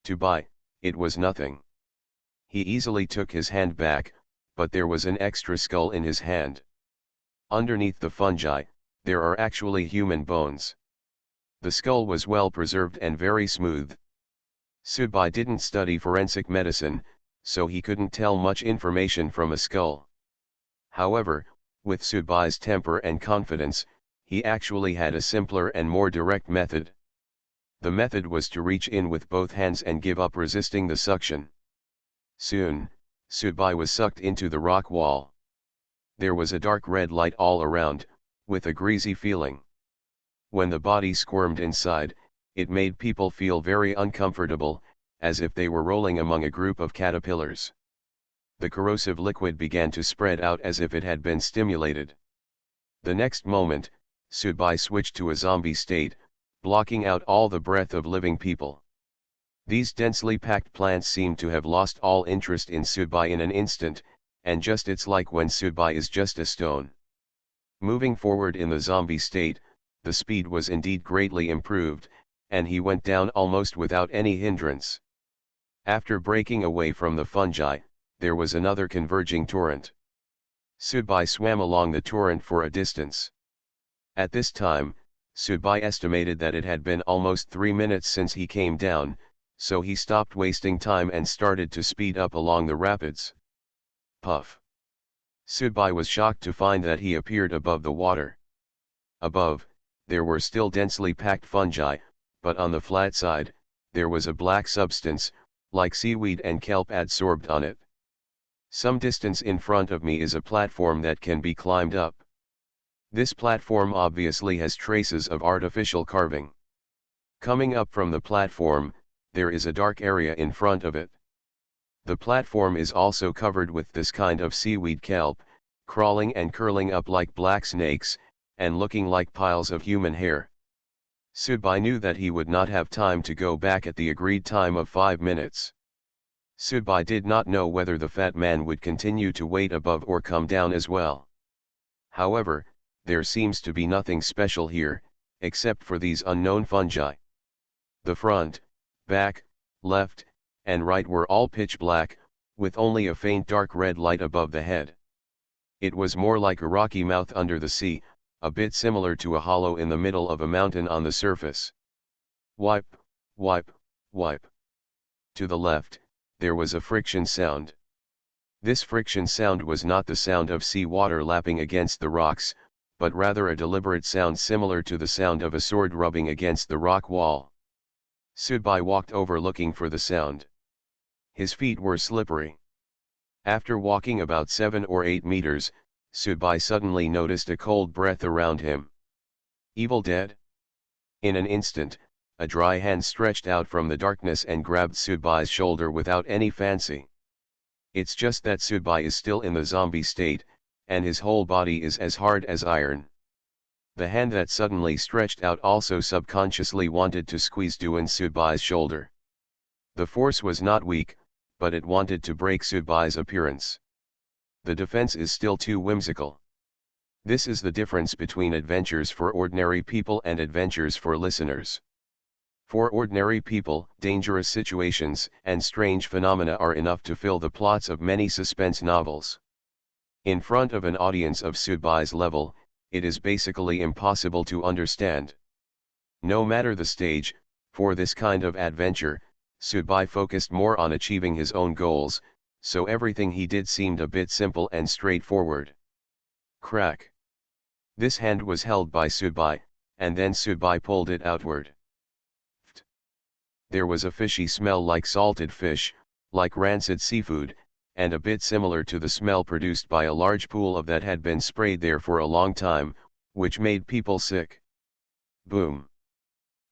To Bai, it was nothing. He easily took his hand back, but there was an extra skull in his hand. Underneath the fungi, there are actually human bones. The skull was well preserved and very smooth. Sudbai didn't study forensic medicine, so he couldn't tell much information from a skull. However, with Sudbai's temper and confidence, he actually had a simpler and more direct method. The method was to reach in with both hands and give up resisting the suction. Soon, Sudbai was sucked into the rock wall. There was a dark red light all around, with a greasy feeling. When the body squirmed inside, it made people feel very uncomfortable, as if they were rolling among a group of caterpillars. The corrosive liquid began to spread out as if it had been stimulated. The next moment, Sudbai switched to a zombie state, blocking out all the breath of living people. These densely packed plants seemed to have lost all interest in Sudbai in an instant, and just it's like when Sudbai is just a stone. Moving forward in the zombie state, the speed was indeed greatly improved, and he went down almost without any hindrance. After breaking away from the fungi, there was another converging torrent. Sudbai swam along the torrent for a distance. At this time, Sudbai estimated that it had been almost 3 minutes since he came down, so he stopped wasting time and started to speed up along the rapids. Puff! Sudbai was shocked to find that he appeared above the water. Above, there were still densely packed fungi, but on the flat side, there was a black substance, like seaweed and kelp adsorbed on it. Some distance in front of me is a platform that can be climbed up. This platform obviously has traces of artificial carving. Coming up from the platform, there is a dark area in front of it. The platform is also covered with this kind of seaweed kelp, crawling and curling up like black snakes, and looking like piles of human hair. Subai knew that he would not have time to go back at the agreed time of 5 minutes. Subai did not know whether the fat man would continue to wait above or come down as well. However, there seems to be nothing special here, except for these unknown fungi. The front, back, left, and right were all pitch black, with only a faint dark red light above the head. It was more like a rocky mouth under the sea, a bit similar to a hollow in the middle of a mountain on the surface. Wipe, wipe, wipe. To the left, there was a friction sound. This friction sound was not the sound of sea water lapping against the rocks, but rather a deliberate sound similar to the sound of a sword rubbing against the rock wall. Subai walked over looking for the sound. His feet were slippery. After walking about 7 or 8 meters, Subai suddenly noticed a cold breath around him. Evil dead? In an instant, a dry hand stretched out from the darkness and grabbed Subai's shoulder without any fancy. It's just that Subai is still in the zombie state, and his whole body is as hard as iron. The hand that suddenly stretched out also subconsciously wanted to squeeze Duan Subai's shoulder. The force was not weak, but it wanted to break Subai's appearance. The defense is still too whimsical. This is the difference between adventures for ordinary people and adventures for listeners. For ordinary people, dangerous situations and strange phenomena are enough to fill the plots of many suspense novels. In front of an audience of Subai's level, it is basically impossible to understand. No matter the stage, for this kind of adventure, Subai focused more on achieving his own goals, so everything he did seemed a bit simple and straightforward. Crack. This hand was held by Subai, and then Subai pulled it outward. There was a fishy smell like salted fish, like rancid seafood, and a bit similar to the smell produced by a large pool of that had been sprayed there for a long time, which made people sick. Boom.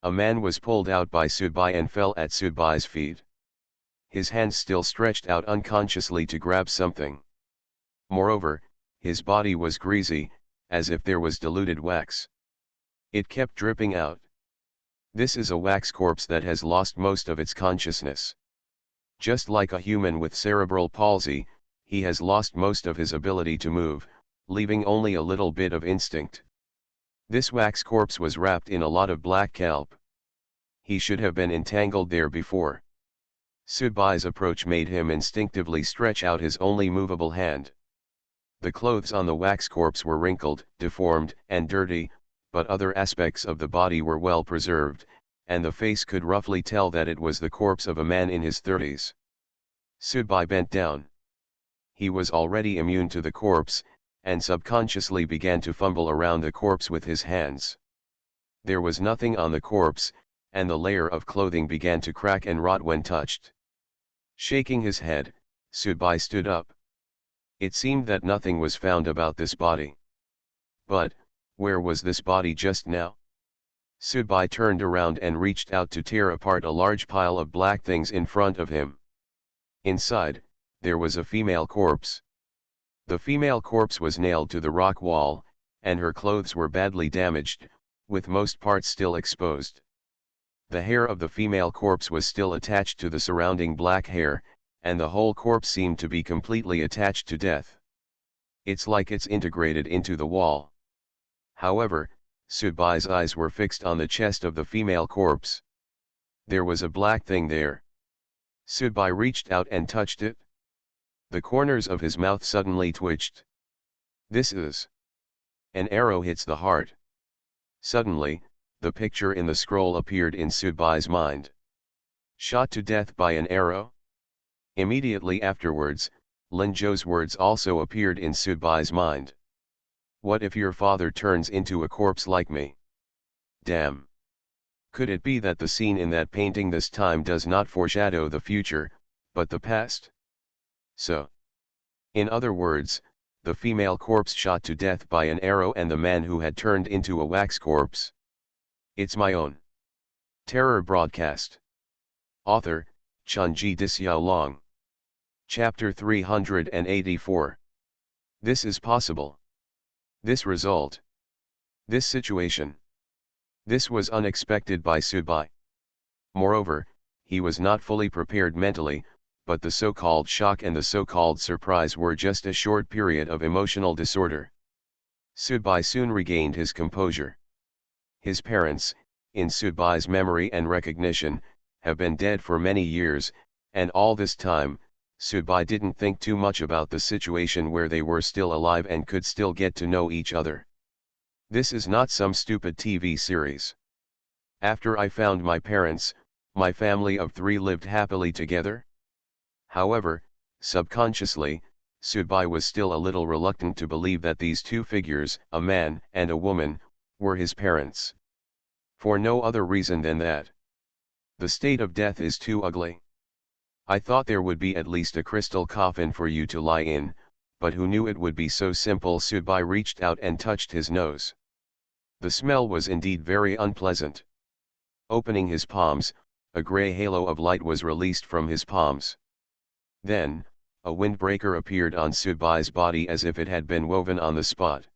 A man was pulled out by Subai and fell at Subai's feet. His hands still stretched out unconsciously to grab something. Moreover, his body was greasy, as if there was diluted wax. It kept dripping out. This is a wax corpse that has lost most of its consciousness. Just like a human with cerebral palsy, he has lost most of his ability to move, leaving only a little bit of instinct. This wax corpse was wrapped in a lot of black kelp. He should have been entangled there before. Subai's approach made him instinctively stretch out his only movable hand. The clothes on the wax corpse were wrinkled, deformed, and dirty, but other aspects of the body were well preserved, and the face could roughly tell that it was the corpse of a man in his 30s. Subai bent down. He was already immune to the corpse, and subconsciously began to fumble around the corpse with his hands. There was nothing on the corpse, and the layer of clothing began to crack and rot when touched. Shaking his head, Subai stood up. It seemed that nothing was found about this body. But, where was this body just now? Subai turned around and reached out to tear apart a large pile of black things in front of him. Inside, there was a female corpse. The female corpse was nailed to the rock wall, and her clothes were badly damaged, with most parts still exposed. The hair of the female corpse was still attached to the surrounding black hair, and the whole corpse seemed to be completely attached to death. It's like it's integrated into the wall. However, Subai's eyes were fixed on the chest of the female corpse. There was a black thing there. Subai reached out and touched it. The corners of his mouth suddenly twitched. This is... An arrow hits the heart. Suddenly, the picture in the scroll appeared in Subai's mind. Shot to death by an arrow? Immediately afterwards, Lin Zhou's words also appeared in Subai's mind. What if your father turns into a corpse like me? Damn. Could it be that the scene in that painting this time does not foreshadow the future, but the past? So. In other words, the female corpse shot to death by an arrow and the man who had turned into a wax corpse. It's my own. Terror Broadcast. Author, Chunji Disyao. Chapter 384. This is possible. This result. This situation. This was unexpected by Subai. Moreover, he was not fully prepared mentally, but the so-called shock and the so-called surprise were just a short period of emotional disorder. Subai soon regained his composure. His parents, in Subai's memory and recognition, have been dead for many years, and all this time, Subai didn't think too much about the situation where they were still alive and could still get to know each other. This is not some stupid TV series. After I found my parents, my family of 3 lived happily together. However, subconsciously, Subai was still a little reluctant to believe that these 2 figures, a man and a woman, were his parents. For no other reason than that. The state of death is too ugly. I thought there would be at least a crystal coffin for you to lie in, but who knew it would be so simple? Subai reached out and touched his nose. The smell was indeed very unpleasant. Opening his palms, a grey halo of light was released from his palms. Then, a windbreaker appeared on Subai's body as if it had been woven on the spot.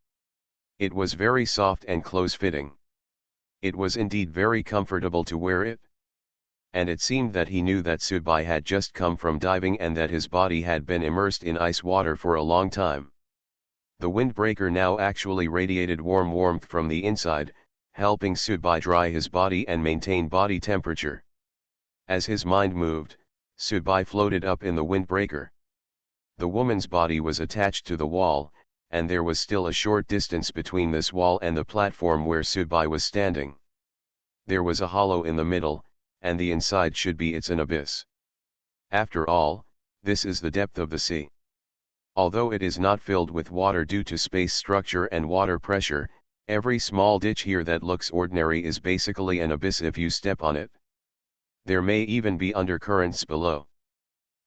It was very soft and close-fitting. It was indeed very comfortable to wear it. And it seemed that he knew that Subai had just come from diving and that his body had been immersed in ice water for a long time. The windbreaker now actually radiated warm warmth from the inside, helping Subai dry his body and maintain body temperature. As his mind moved, Subai floated up in the windbreaker. The woman's body was attached to the wall, and there was still a short distance between this wall and the platform where Subai was standing. There was a hollow in the middle, and the inside should be an abyss. After all, this is the depth of the sea. Although it is not filled with water due to space structure and water pressure, every small ditch here that looks ordinary is basically an abyss if you step on it. There may even be undercurrents below.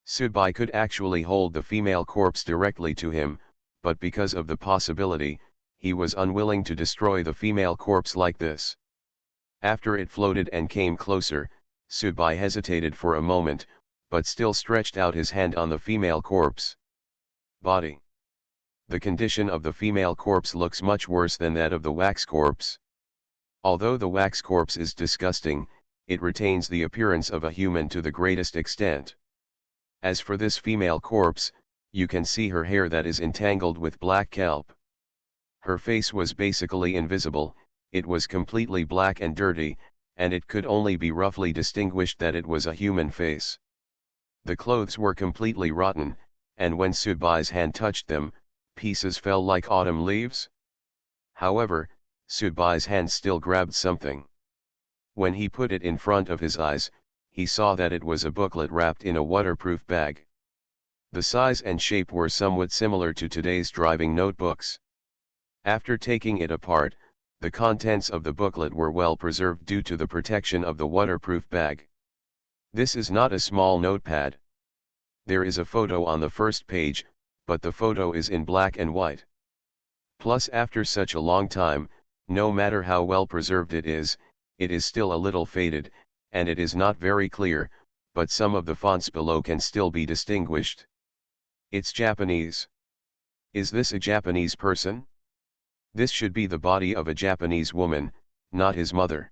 Subai could actually hold the female corpse directly to him, but because of the possibility, he was unwilling to destroy the female corpse like this. After it floated and came closer, Subai hesitated for a moment, but still stretched out his hand on the female corpse. Body. The condition of the female corpse looks much worse than that of the wax corpse. Although the wax corpse is disgusting, it retains the appearance of a human to the greatest extent. As for this female corpse, you can see her hair that is entangled with black kelp. Her face was basically invisible, it was completely black and dirty, and it could only be roughly distinguished that it was a human face. The clothes were completely rotten, and when Subai's hand touched them, pieces fell like autumn leaves. However, Subai's hand still grabbed something. When he put it in front of his eyes, he saw that it was a booklet wrapped in a waterproof bag. The size and shape were somewhat similar to today's driving notebooks. After taking it apart, the contents of the booklet were well preserved due to the protection of the waterproof bag. This is not a small notepad. There is a photo on the first page, but the photo is in black and white. Plus, after such a long time, no matter how well preserved it is still a little faded, and it is not very clear, but some of the fonts below can still be distinguished. It's Japanese. Is this a Japanese person? This should be the body of a Japanese woman, not his mother.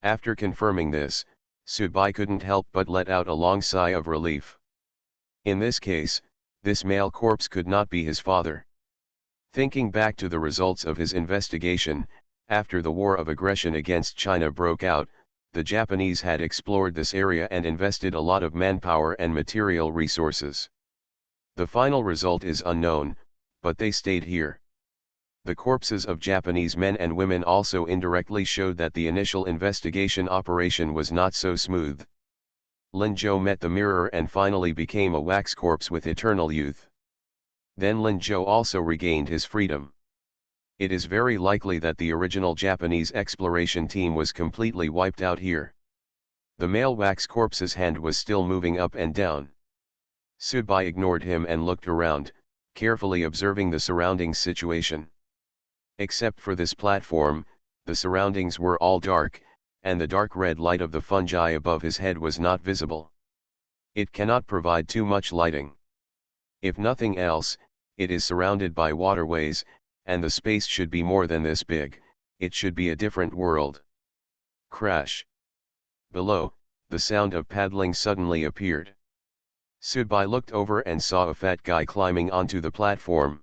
After confirming this, Subai couldn't help but let out a long sigh of relief. In this case, this male corpse could not be his father. Thinking back to the results of his investigation, after the war of aggression against China broke out, the Japanese had explored this area and invested a lot of manpower and material resources. The final result is unknown, but they stayed here. The corpses of Japanese men and women also indirectly showed that the initial investigation operation was not so smooth. Lin Zhou met the mirror and finally became a wax corpse with eternal youth. Then Lin Zhou also regained his freedom. It is very likely that the original Japanese exploration team was completely wiped out here. The male wax corpse's hand was still moving up and down. Subai ignored him and looked around, carefully observing the surrounding situation. Except for this platform, the surroundings were all dark, and the dark red light of the fungi above his head was not visible. It cannot provide too much lighting. If nothing else, it is surrounded by waterways, and the space should be more than this big. It should be a different world. Crash. Below, the sound of paddling suddenly appeared. Sudbai looked over and saw a fat guy climbing onto the platform.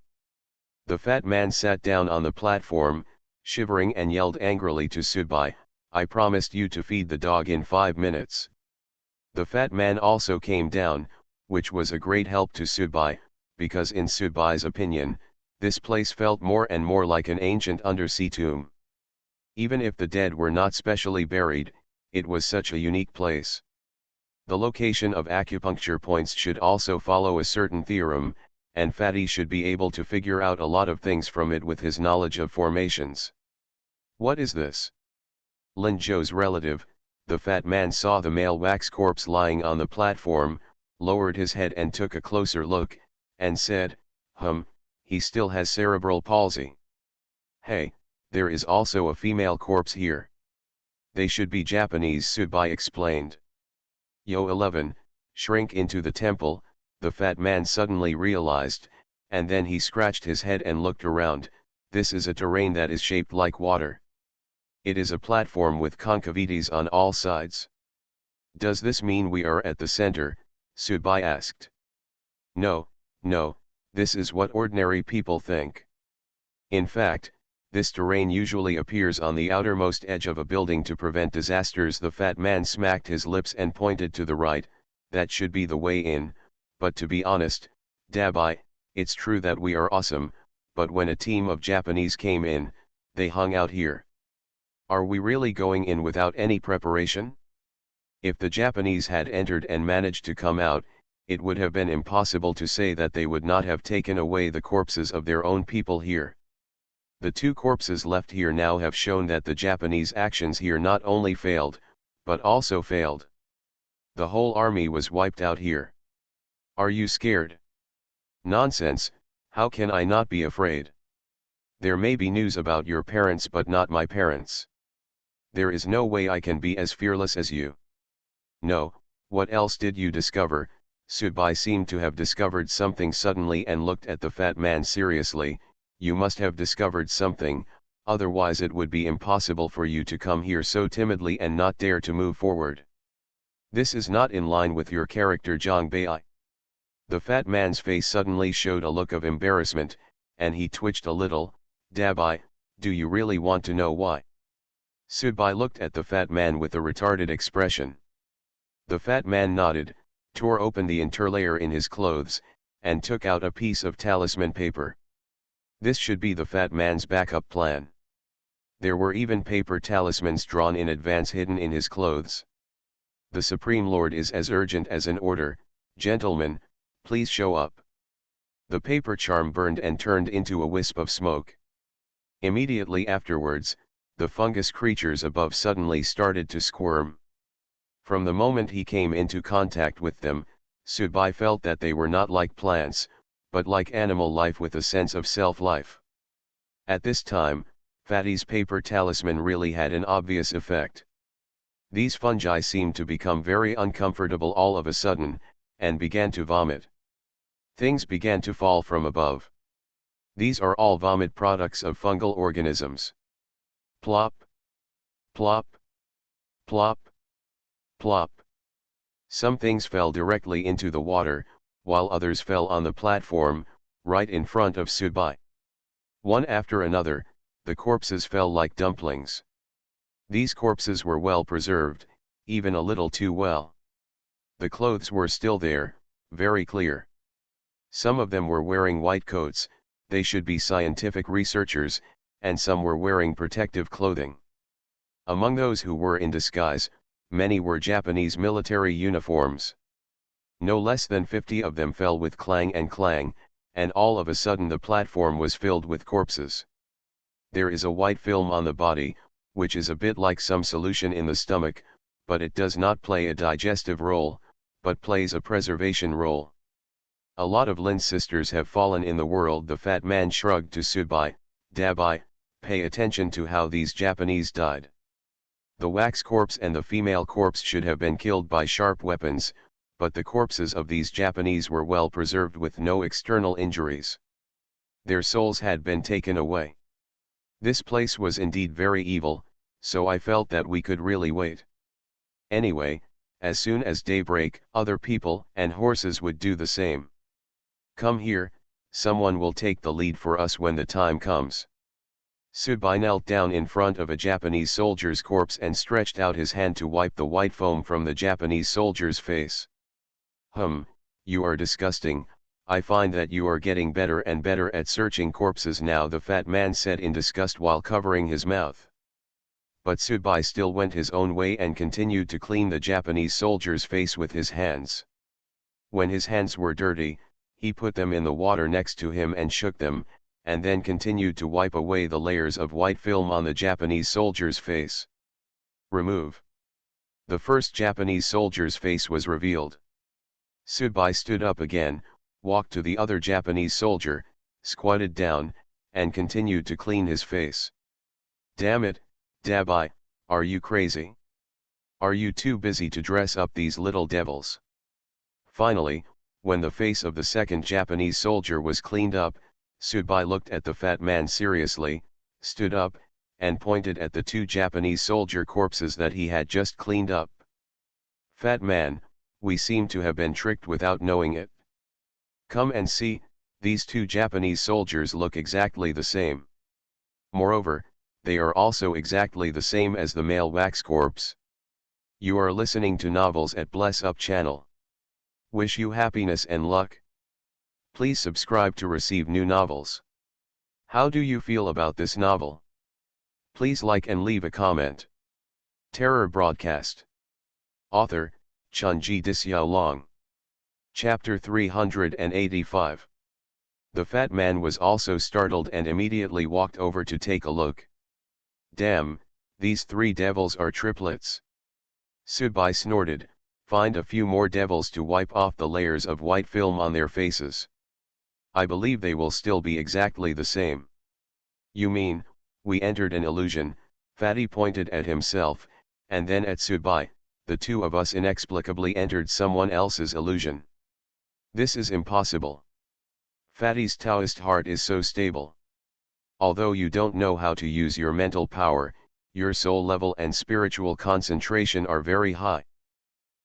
The fat man sat down on the platform, shivering, and yelled angrily to Sudbai, "I promised you to feed the dog in 5 minutes." The fat man also came down, which was a great help to Sudbai, because in Sudbai's opinion, this place felt more and more like an ancient undersea tomb. Even if the dead were not specially buried, it was such a unique place. The location of acupuncture points should also follow a certain theorem, and Fatty should be able to figure out a lot of things from it with his knowledge of formations. What is this? Lin Zhou's relative, the fat man, saw the male wax corpse lying on the platform, lowered his head and took a closer look, and said, he still has cerebral palsy. Hey, there is also a female corpse here. They should be Japanese, Sudbai explained. Yo 11, shrink into the temple, the fat man suddenly realized, and then he scratched his head and looked around. This is a terrain that is shaped like water. It is a platform with concavities on all sides. Does this mean we are at the center? Sudbai asked. No, this is what ordinary people think. In fact, this terrain usually appears on the outermost edge of a building to prevent disasters. The fat man smacked his lips and pointed to the right. That should be the way in, but to be honest, Dabai, it's true that we are awesome, but when a team of Japanese came in, they hung out here. Are we really going in without any preparation? If the Japanese had entered and managed to come out, it would have been impossible to say that they would not have taken away the corpses of their own people here. The 2 corpses left here now have shown that the Japanese actions here not only failed, but also failed. The whole army was wiped out here. Are you scared? Nonsense, how can I not be afraid? There may be news about your parents but not my parents. There is no way I can be as fearless as you. No, what else did you discover? Sudbai seemed to have discovered something suddenly and looked at the fat man seriously. You must have discovered something, otherwise it would be impossible for you to come here so timidly and not dare to move forward. This is not in line with your character, Zhang Bai. The fat man's face suddenly showed a look of embarrassment, and he twitched a little. Dabai, do you really want to know why? Sudbai looked at the fat man with a retarded expression. The fat man nodded, tore open the interlayer in his clothes, and took out a piece of talisman paper. This should be the fat man's backup plan. There were even paper talismans drawn in advance hidden in his clothes. The Supreme Lord is as urgent as an order. Gentlemen, please show up. The paper charm burned and turned into a wisp of smoke. Immediately afterwards, the fungus creatures above suddenly started to squirm. From the moment he came into contact with them, Sudbai felt that they were not like plants, but like animal life with a sense of self-life. At this time, Fatty's paper talisman really had an obvious effect. These fungi seemed to become very uncomfortable all of a sudden, and began to vomit. Things began to fall from above. These are all vomit products of fungal organisms. Plop, plop, plop, plop. Some things fell directly into the water, while others fell on the platform, right in front of Sudbai. One after another, the corpses fell like dumplings. These corpses were well preserved, even a little too well. The clothes were still there, very clear. Some of them were wearing white coats, they should be scientific researchers, and some were wearing protective clothing. Among those who were in disguise, many were Japanese military uniforms. No less than 50 of them fell with clang, and all of a sudden the platform was filled with corpses. There is a white film on the body, which is a bit like some solution in the stomach, but it does not play a digestive role, but plays a preservation role. A lot of Lin's sisters have fallen in the world. The fat man shrugged to Sudbai. Dabai, pay attention to how these Japanese died. The wax corpse and the female corpse should have been killed by sharp weapons, but the corpses of these Japanese were well preserved with no external injuries. Their souls had been taken away. This place was indeed very evil, so I felt that we could really wait. Anyway, as soon as daybreak, other people and horses would do the same. Come here, someone will take the lead for us when the time comes. Tsubai knelt down in front of a Japanese soldier's corpse and stretched out his hand to wipe the white foam from the Japanese soldier's face. You are disgusting. I find that you are getting better and better at searching corpses now, the fat man said in disgust while covering his mouth. But Tsubai still went his own way and continued to clean the Japanese soldier's face with his hands. When his hands were dirty, he put them in the water next to him and shook them, and then continued to wipe away the layers of white film on the Japanese soldier's face. Remove. The first Japanese soldier's face was revealed. Tsubai stood up again, walked to the other Japanese soldier, squatted down, and continued to clean his face. Damn it, Dabai, are you crazy? Are you too busy to dress up these little devils? Finally, when the face of the second Japanese soldier was cleaned up, Tsubai looked at the fat man seriously, stood up, and pointed at the two Japanese soldier corpses that he had just cleaned up. Fat man, we seem to have been tricked without knowing it. Come and see, these two Japanese soldiers look exactly the same. Moreover, they are also exactly the same as the male wax corpse. You are listening to Novels at Bless Up channel. Wish you happiness and luck. Please subscribe to receive new novels. How do you feel about this novel? Please like and leave a comment. Terror Broadcast. Author, Chunji Disyao. Chapter 385. The fat man was also startled and immediately walked over to take a look. Damn, these three devils are triplets. Tsubai snorted, find a few more devils to wipe off the layers of white film on their faces. I believe they will still be exactly the same. You mean, we entered an illusion? Fatty pointed at himself, and then at Tsubai. The two of us inexplicably entered someone else's illusion. This is impossible. Fatty's Taoist heart is so stable. Although you don't know how to use your mental power, your soul level and spiritual concentration are very high.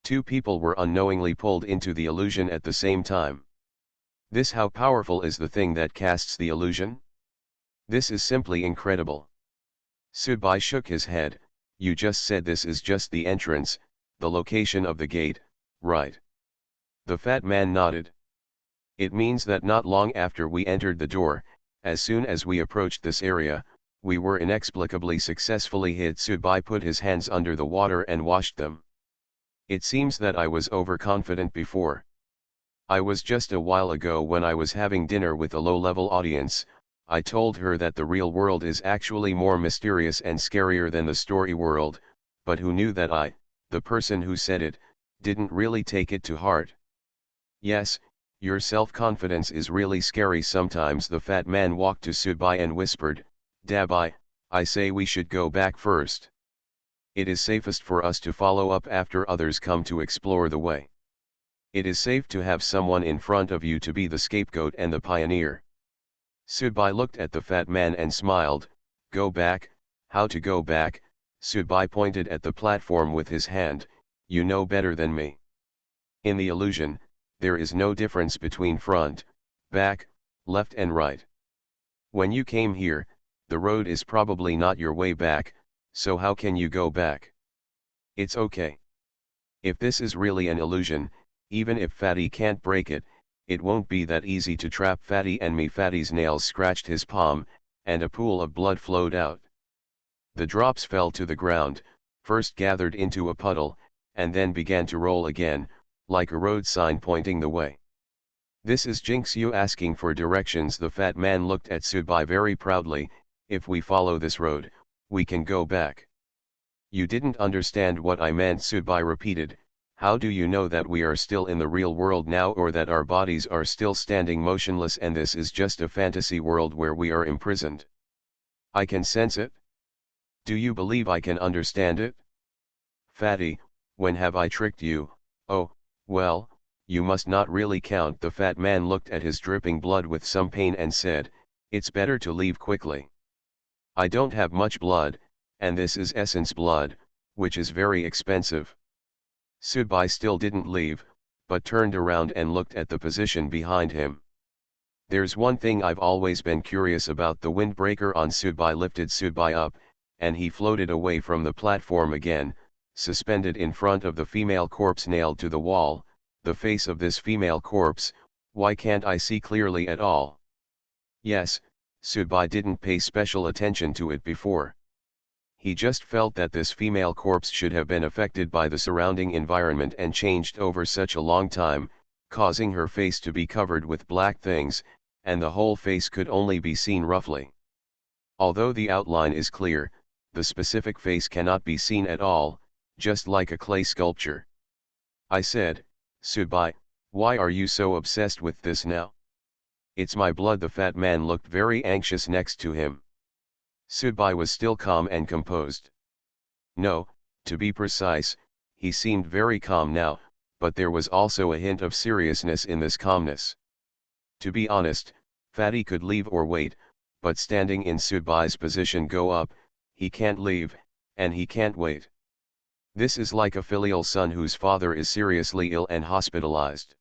Two people were unknowingly pulled into the illusion at the same time. This how powerful is the thing that casts the illusion? This is simply incredible. Tsubai shook his head. You just said this is just the entrance, the location of the gate, right? The fat man nodded. It means that not long after we entered the door, as soon as we approached this area, we were inexplicably successfully hit. Tsubai put his hands under the water and washed them. It seems that I was overconfident before. I was just a while ago when I was having dinner with a low-level audience. I told her that the real world is actually more mysterious and scarier than the story world, but who knew that I, the person who said it, didn't really take it to heart. Yes, your self-confidence is really scary sometimes. The fat man walked to Tsubai and whispered, Dabai, I say we should go back first. It is safest for us to follow up after others come to explore the way. It is safe to have someone in front of you to be the scapegoat and the pioneer. Tsubai looked at the fat man and smiled. Go back, how to go back? Tsubai pointed at the platform with his hand. You know better than me. In the illusion, there is no difference between front, back, left and right. When you came here, the road is probably not your way back, so how can you go back? It's okay. If this is really an illusion, even if Fatty can't break it, it won't be that easy to trap Fatty and me. Fatty's nails scratched his palm, and a pool of blood flowed out. The drops fell to the ground, first gathered into a puddle, and then began to roll again, like a road sign pointing the way. This is Jinxu asking for directions. The fat man looked at Tsubai very proudly. If we follow this road, we can go back. You didn't understand what I meant, Tsubai repeated. How do you know that we are still in the real world now, or that our bodies are still standing motionless and this is just a fantasy world where we are imprisoned? I can sense it. Do you believe I can understand it? Fatty, when have I tricked you? Oh, well, you must not really count. The fat man looked at his dripping blood with some pain and said, it's better to leave quickly. I don't have much blood, and this is essence blood, which is very expensive. Sudbai still didn't leave, but turned around and looked at the position behind him. There's one thing I've always been curious about. The windbreaker on Sudbai lifted Sudbai up, and he floated away from the platform again, suspended in front of the female corpse nailed to the wall. The face of this female corpse, why can't I see clearly at all? Yes, Sudbai didn't pay special attention to it before. He just felt that this female corpse should have been affected by the surrounding environment and changed over such a long time, causing her face to be covered with black things, and the whole face could only be seen roughly. Although the outline is clear, the specific face cannot be seen at all, just like a clay sculpture. I said, Sudbai, why are you so obsessed with this now? It's my blood. The fat man looked very anxious next to him. Sudbai was still calm and composed. No, to be precise, he seemed very calm now, but there was also a hint of seriousness in this calmness. To be honest, Fatty could leave or wait, but standing in Sudbai's position, go up, he can't leave, and he can't wait. This is like a filial son whose father is seriously ill and hospitalized.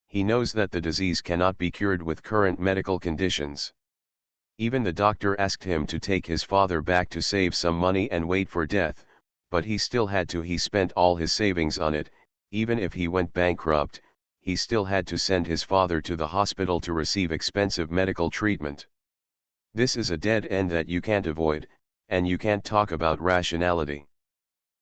He knows that the disease cannot be cured with current medical conditions. Even the doctor asked him to take his father back to save some money and wait for death, but he still had to. He spent all his savings on it. Even if he went bankrupt, he still had to send his father to the hospital to receive expensive medical treatment. This is a dead end that you can't avoid, and you can't talk about rationality.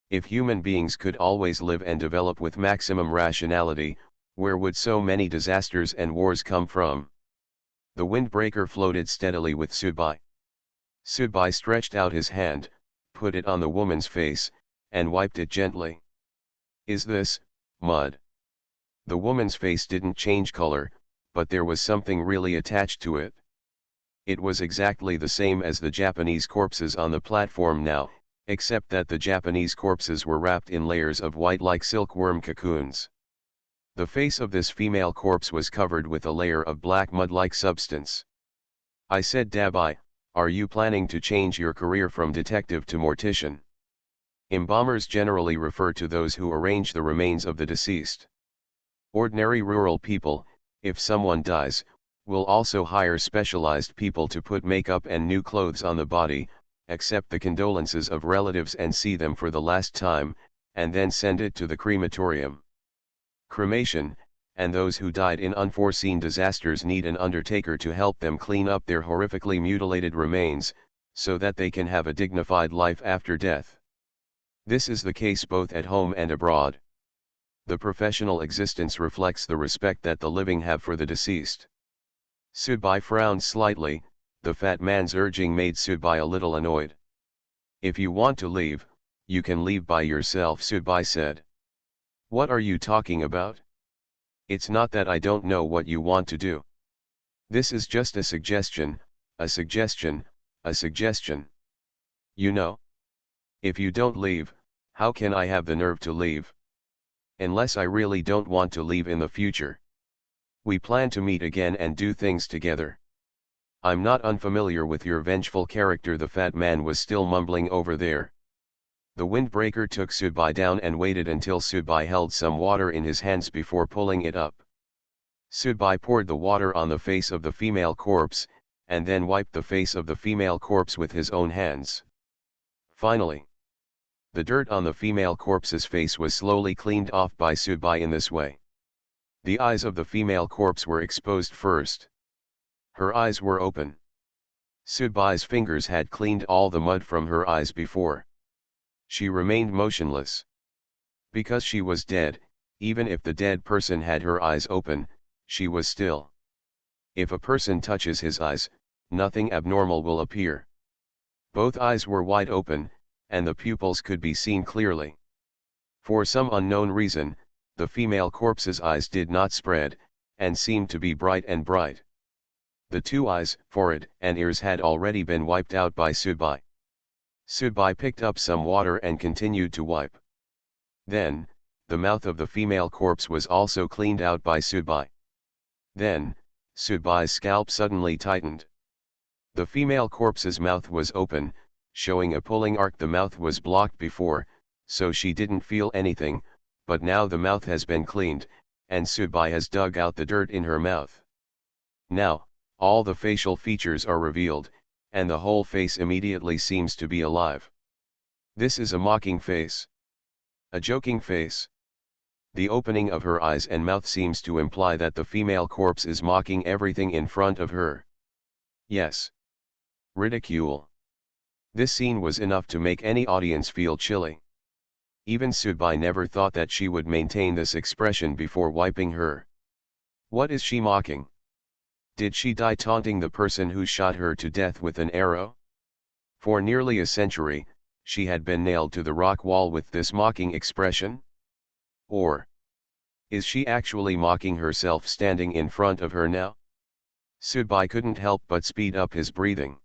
If human beings could always live and develop with maximum rationality, where would so many disasters and wars come from? The windbreaker floated steadily with Sudbai. Sudbai stretched out his hand, put it on the woman's face, and wiped it gently. Is this mud? The woman's face didn't change color, but there was something really attached to it. It was exactly the same as the Japanese corpses on the platform now, except that the Japanese corpses were wrapped in layers of white like silkworm cocoons. The face of this female corpse was covered with a layer of black mud-like substance. I said, Dabai, are you planning to change your career from detective to mortician? Embalmers generally refer to those who arrange the remains of the deceased. Ordinary rural people, if someone dies, will also hire specialized people to put makeup and new clothes on the body, accept the condolences of relatives and see them for the last time, and then send it to the crematorium. Cremation, and those who died in unforeseen disasters need an undertaker to help them clean up their horrifically mutilated remains, so that they can have a dignified life after death. This is the case both at home and abroad. The professional existence reflects the respect that the living have for the deceased. Sudbai frowned slightly. The fat man's urging made Sudbai a little annoyed. If you want to leave, you can leave by yourself, Sudbai said. What are you talking about? It's not that I don't know what you want to do. This is just a suggestion, a suggestion, a suggestion. You know? If you don't leave, how can I have the nerve to leave? Unless I really don't want to leave in the future. We plan to meet again and do things together. I'm not unfamiliar with your vengeful character. The fat man was still mumbling over there. The windbreaker took Sudbai down and waited until Sudbai held some water in his hands before pulling it up. Sudbai poured the water on the face of the female corpse, and then wiped the face of the female corpse with his own hands. Finally, the dirt on the female corpse's face was slowly cleaned off by Sudbai in this way. The eyes of the female corpse were exposed first. Her eyes were open. Sudbai's fingers had cleaned all the mud from her eyes before. She remained motionless. Because she was dead, even if the dead person had her eyes open, she was still. If a person touches his eyes, nothing abnormal will appear. Both eyes were wide open, and the pupils could be seen clearly. For some unknown reason, the female corpse's eyes did not spread, and seemed to be bright and bright. The two eyes, forehead, and ears had already been wiped out by Sudbai. Sudbai picked up some water and continued to wipe. Then, the mouth of the female corpse was also cleaned out by Sudbai. Then, Sudbai's scalp suddenly tightened. The female corpse's mouth was open, showing a pulling arc. The mouth was blocked before, so she didn't feel anything, but now the mouth has been cleaned, and Sudbai has dug out the dirt in her mouth. Now, all the facial features are revealed, and the whole face immediately seems to be alive. This is a mocking face. A joking face. The opening of her eyes and mouth seems to imply that the female corpse is mocking everything in front of her. Yes. Ridicule. This scene was enough to make any audience feel chilly. Even Sudbai never thought that she would maintain this expression before wiping her. What is she mocking? Did she die taunting the person who shot her to death with an arrow? For nearly a century, she had been nailed to the rock wall with this mocking expression? Or is she actually mocking herself standing in front of her now? Sudbai couldn't help but speed up his breathing.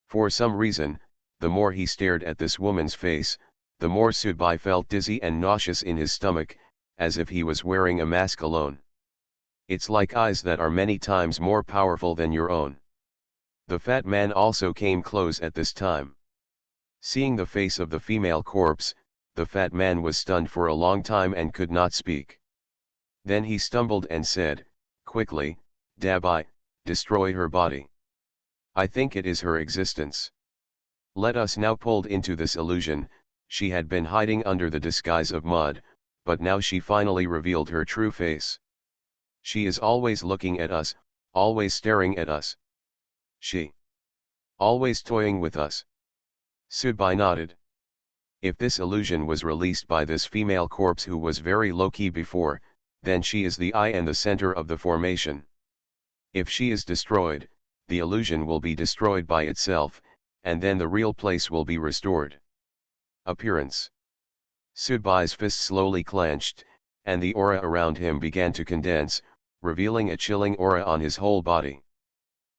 For some reason, the more he stared at this woman's face, the more Sudbai felt dizzy and nauseous in his stomach, as if he was wearing a mask alone. It's like eyes that are many times more powerful than your own. The fat man also came close at this time. Seeing the face of the female corpse, the fat man was stunned for a long time and could not speak. Then he stumbled and said, quickly, Dabai, destroy her body. I think it is her existence. Let us now pulled into this illusion. She had been hiding under the disguise of mud, but now she finally revealed her true face. She is always looking at us, always staring at us. She always toying with us. Sudbai nodded. If this illusion was released by this female corpse who was very low-key before, then she is the eye and the center of the formation. If she is destroyed, the illusion will be destroyed by itself, and then the real place will be restored. Appearance. Sudbai's fist slowly clenched, and the aura around him began to condense, revealing a chilling aura on his whole body.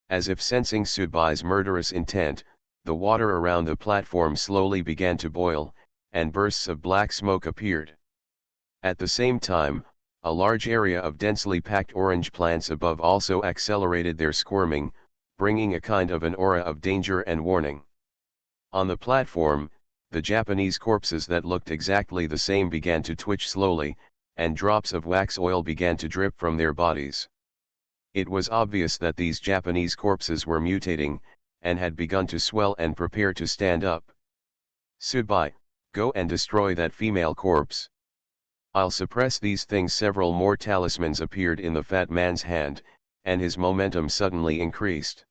As if sensing Sudbai's murderous intent, the water around the platform slowly began to boil, and bursts of black smoke appeared. At the same time, a large area of densely packed orange plants above also accelerated their squirming, bringing a kind of an aura of danger and warning. On the platform, the Japanese corpses that looked exactly the same began to twitch slowly, and drops of wax oil began to drip from their bodies. It was obvious that these Japanese corpses were mutating, and had begun to swell and prepare to stand up. Sudbai, go and destroy that female corpse. I'll suppress these things. Several more talismans appeared in the fat man's hand, and his momentum suddenly increased.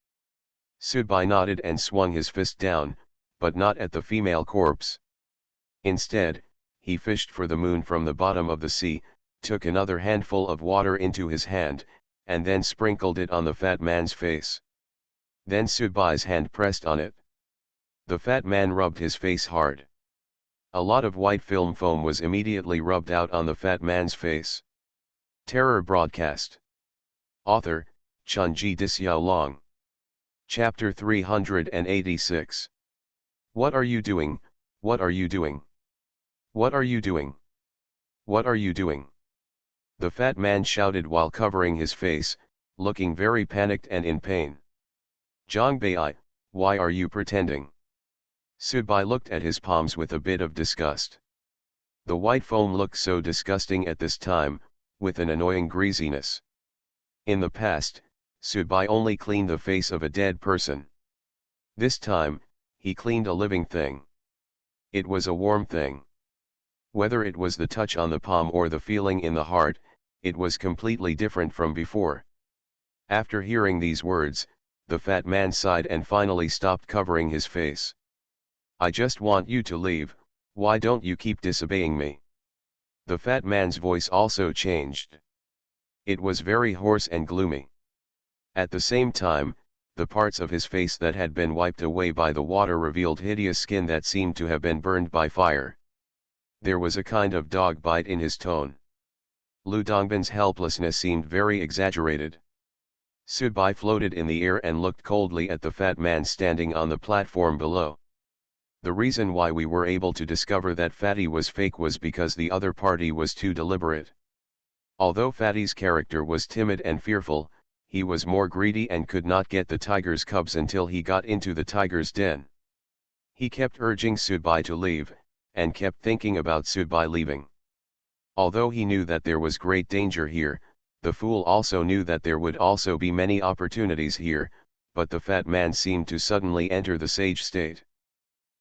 Sudbai nodded and swung his fist down, but not at the female corpse. Instead, he fished for the moon from the bottom of the sea, took another handful of water into his hand, and then sprinkled it on the fat man's face. Then Sudbai's hand pressed on it. The fat man rubbed his face hard. A lot of white film foam was immediately rubbed out on the fat man's face. Terror broadcast. Author, Chunji Disyao. Chapter 386. What are you doing? What are you doing? What are you doing? What are you doing? The fat man shouted while covering his face, looking very panicked and in pain. Jongbei, why are you pretending? Sudbai looked at his palms with a bit of disgust. The white foam looked so disgusting at this time, with an annoying greasiness. In the past, Sudbai only cleaned the face of a dead person. This time, he cleaned a living thing. It was a warm thing. Whether it was the touch on the palm or the feeling in the heart, it was completely different from before. After hearing these words, the fat man sighed and finally stopped covering his face. I just want you to leave, why don't you keep disobeying me? The fat man's voice also changed. It was very hoarse and gloomy. At the same time, the parts of his face that had been wiped away by the water revealed hideous skin that seemed to have been burned by fire. There was a kind of dog bite in his tone. Lu Dongbin's helplessness seemed very exaggerated. Sudbai floated in the air and looked coldly at the fat man standing on the platform below. The reason why we were able to discover that Fatty was fake was because the other party was too deliberate. Although Fatty's character was timid and fearful, he was more greedy and could not get the tiger's cubs until he got into the tiger's den. He kept urging Sudbai to leave, and kept thinking about Sudbai leaving. Although he knew that there was great danger here, the fool also knew that there would also be many opportunities here, but the fat man seemed to suddenly enter the sage state.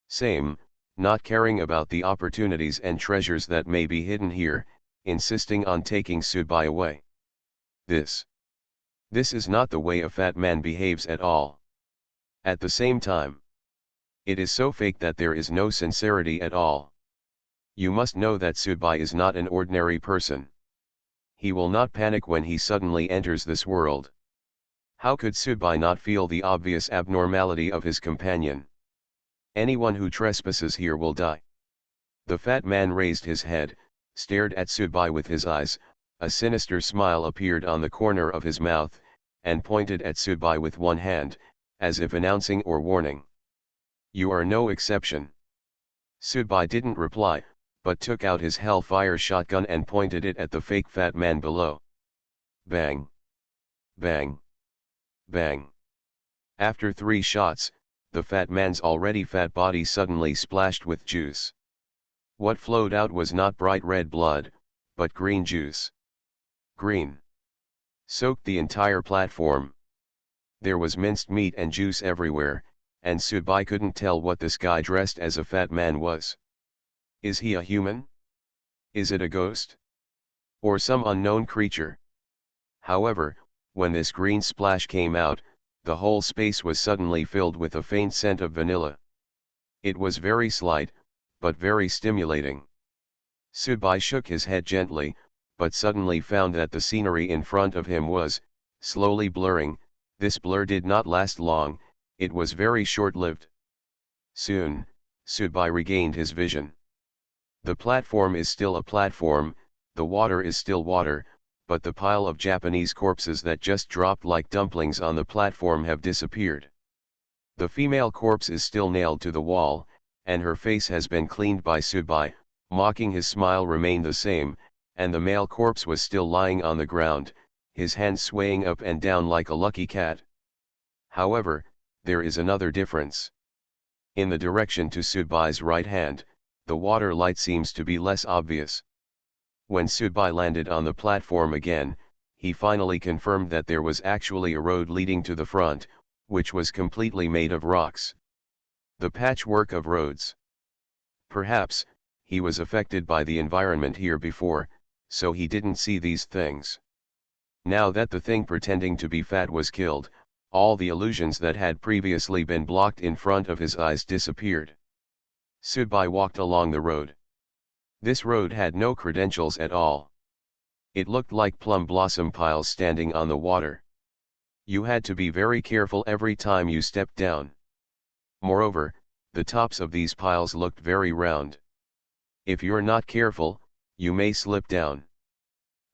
Same, not caring about the opportunities and treasures that may be hidden here, insisting on taking Sudbai away. This is not the way a fat man behaves at all. At the same time, it is so fake that there is no sincerity at all. You must know that Sudbai is not an ordinary person. He will not panic when he suddenly enters this world. How could Sudbai not feel the obvious abnormality of his companion? Anyone who trespasses here will die. The fat man raised his head, stared at Sudbai with his eyes, a sinister smile appeared on the corner of his mouth, and pointed at Sudbai with one hand, as if announcing or warning. You are no exception. Sudbai didn't reply, but took out his hellfire shotgun and pointed it at the fake fat man below. Bang! Bang! Bang! After 3 shots, the fat man's already fat body suddenly splashed with juice. What flowed out was not bright red blood, but green juice. Green. Soaked the entire platform. There was minced meat and juice everywhere, and Sudbai couldn't tell what this guy dressed as a fat man was. Is he a human? Is it a ghost? Or some unknown creature? However, when this green splash came out, the whole space was suddenly filled with a faint scent of vanilla. It was very slight, but very stimulating. Sudbai shook his head gently, but suddenly found that the scenery in front of him was, slowly blurring. This blur did not last long, it was very short-lived. Soon, Sudbai regained his vision. The platform is still a platform, the water is still water, but the pile of Japanese corpses that just dropped like dumplings on the platform have disappeared. The female corpse is still nailed to the wall, and her face has been cleaned by Sudbai, mocking his smile remained the same, and the male corpse was still lying on the ground, his hands swaying up and down like a lucky cat. However, there is another difference. In the direction to Sudbai's right hand, the water light seems to be less obvious. When Sudbai landed on the platform again, he finally confirmed that there was actually a road leading to the front, which was completely made of rocks. The patchwork of roads. Perhaps, he was affected by the environment here before, so he didn't see these things. Now that the thing pretending to be fat was killed, all the illusions that had previously been blocked in front of his eyes disappeared. Sudbai walked along the road. This road had no credentials at all. It looked like plum blossom piles standing on the water. You had to be very careful every time you stepped down. Moreover, the tops of these piles looked very round. If you're not careful, you may slip down.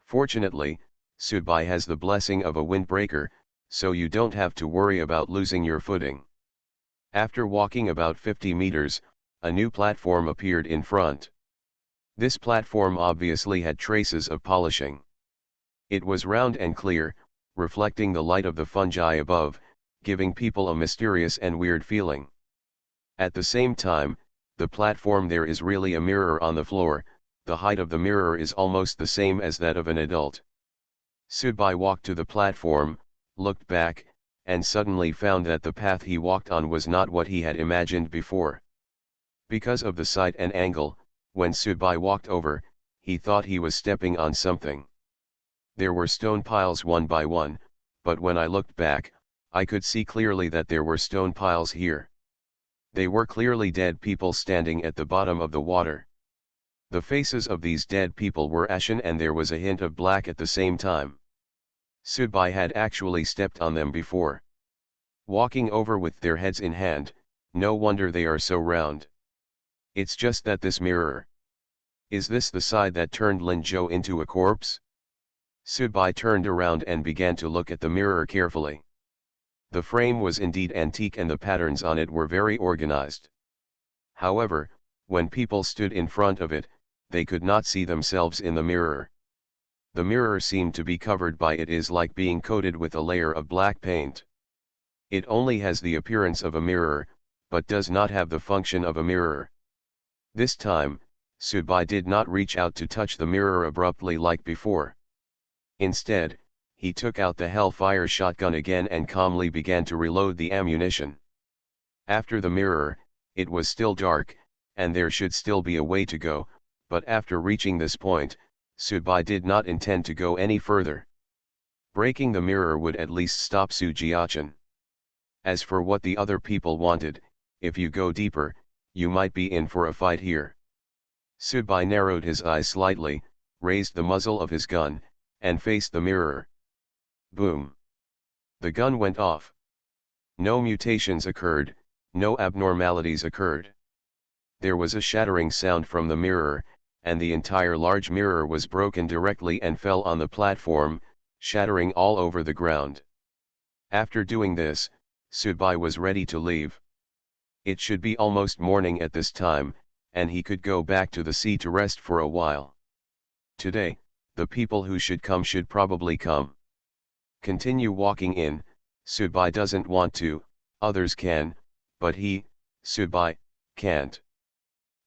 Fortunately, Sudbai has the blessing of a windbreaker, so you don't have to worry about losing your footing. After walking about 50 meters, a new platform appeared in front. This platform obviously had traces of polishing. It was round and clear, reflecting the light of the fungi above, giving people a mysterious and weird feeling. At the same time, the platform there is really a mirror on the floor, the height of the mirror is almost the same as that of an adult. Sudbai walked to the platform, looked back, and suddenly found that the path he walked on was not what he had imagined before. Because of the sight and angle, when Sudbai walked over, he thought he was stepping on something. There were stone piles one by one, but when I looked back, I could see clearly that there were stone piles here. They were clearly dead people standing at the bottom of the water. The faces of these dead people were ashen and there was a hint of black at the same time. Sudbai had actually stepped on them before. Walking over with their heads in hand, no wonder they are so round. It's just that this mirror. Is this the side that turned Lin Zhou into a corpse? Sudbai turned around and began to look at the mirror carefully. The frame was indeed antique and the patterns on it were very organized. However, when people stood in front of it, they could not see themselves in the mirror. The mirror seemed to be covered by it is like being coated with a layer of black paint. It only has the appearance of a mirror, but does not have the function of a mirror. This time, Subai did not reach out to touch the mirror abruptly like before. Instead, he took out the Hellfire shotgun again and calmly began to reload the ammunition. After the mirror, it was still dark, and there should still be a way to go, but after reaching this point, Subai did not intend to go any further. Breaking the mirror would at least stop Su Jiachan. As for what the other people wanted, if you go deeper, you might be in for a fight here. Subai narrowed his eyes slightly, raised the muzzle of his gun, and faced the mirror. Boom! The gun went off. No mutations occurred, no abnormalities occurred. There was a shattering sound from the mirror, and the entire large mirror was broken directly and fell on the platform, shattering all over the ground. After doing this, Subai was ready to leave. It should be almost morning at this time, and he could go back to the sea to rest for a while. Today, the people who should come should probably come. Continue walking in, Subai doesn't want to, others can, but he, Subai, can't.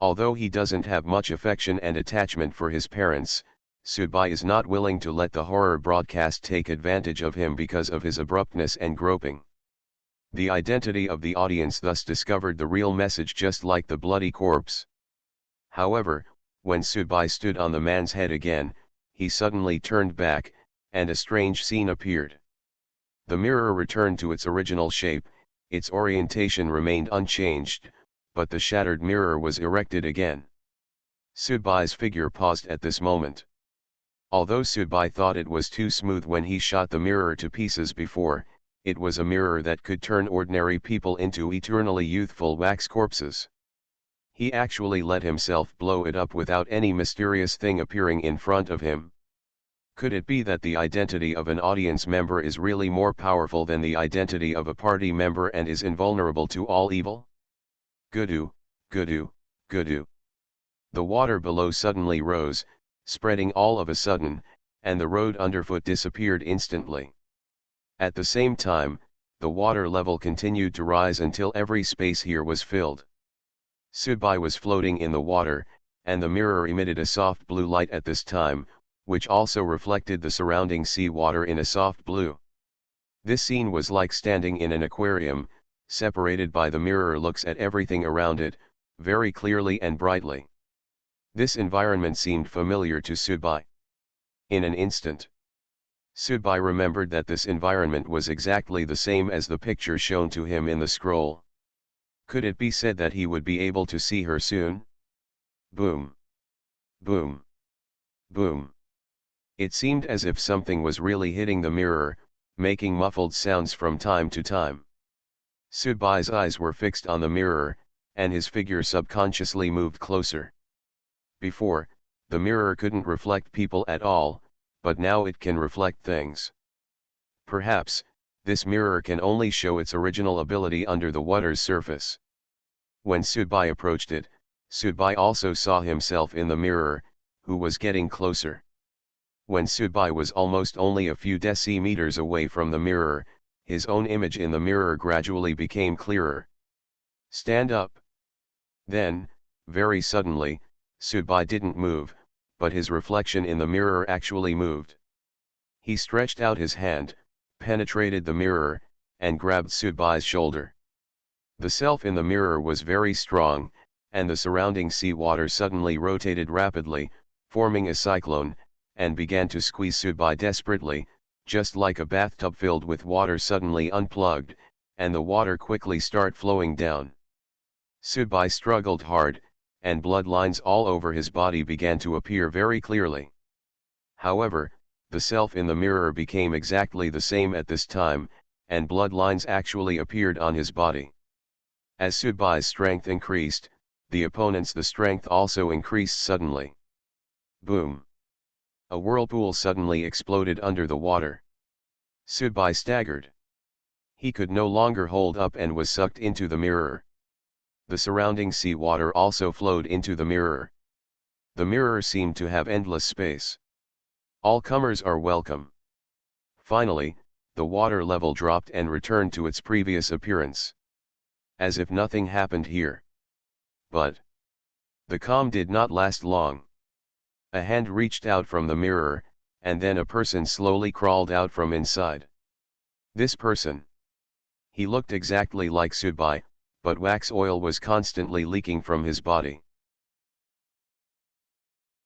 Although he doesn't have much affection and attachment for his parents, Subai is not willing to let the horror broadcast take advantage of him because of his abruptness and groping. The identity of the audience thus discovered the real message just like the bloody corpse. However, when Subai stood on the man's head again, he suddenly turned back, and a strange scene appeared. The mirror returned to its original shape, its orientation remained unchanged, but the shattered mirror was erected again. Subai's figure paused at this moment. Although Subai thought it was too smooth when he shot the mirror to pieces before, it was a mirror that could turn ordinary people into eternally youthful wax corpses. He actually let himself blow it up without any mysterious thing appearing in front of him. Could it be that the identity of an audience member is really more powerful than the identity of a party member and is invulnerable to all evil? Gudu, gudu, gudu. The water below suddenly rose, spreading all of a sudden, and the road underfoot disappeared instantly. At the same time, the water level continued to rise until every space here was filled. Subai was floating in the water, and the mirror emitted a soft blue light at this time, which also reflected the surrounding sea water in a soft blue. This scene was like standing in an aquarium, separated by the mirror looks at everything around it, very clearly and brightly. This environment seemed familiar to Subai. In an instant, Subai remembered that this environment was exactly the same as the picture shown to him in the scroll. Could it be said that he would be able to see her soon? Boom! Boom! Boom! It seemed as if something was really hitting the mirror, making muffled sounds from time to time. Subai's eyes were fixed on the mirror, and his figure subconsciously moved closer. Before, the mirror couldn't reflect people at all, but now it can reflect things. Perhaps, this mirror can only show its original ability under the water's surface. When Subai approached it, Subai also saw himself in the mirror, who was getting closer. When Subai was almost only a few decimeters away from the mirror, his own image in the mirror gradually became clearer. Stand up. Then, very suddenly, Subai didn't move, but his reflection in the mirror actually moved. He stretched out his hand, penetrated the mirror, and grabbed Subai's shoulder. The self in the mirror was very strong, and the surrounding sea water suddenly rotated rapidly, forming a cyclone, and began to squeeze Subai desperately, just like a bathtub filled with water suddenly unplugged, and the water quickly start flowing down. Subai struggled hard, and blood lines all over his body began to appear very clearly. However, the self in the mirror became exactly the same at this time, and blood lines actually appeared on his body. As Subai's strength increased, the opponent's strength also increased suddenly. Boom! A whirlpool suddenly exploded under the water. Subai staggered. He could no longer hold up and was sucked into the mirror. The surrounding sea water also flowed into the mirror. The mirror seemed to have endless space. All comers are welcome. Finally, the water level dropped and returned to its previous appearance. As if nothing happened here. But the calm did not last long. A hand reached out from the mirror, and then a person slowly crawled out from inside. This person. He looked exactly like Subai, but wax oil was constantly leaking from his body.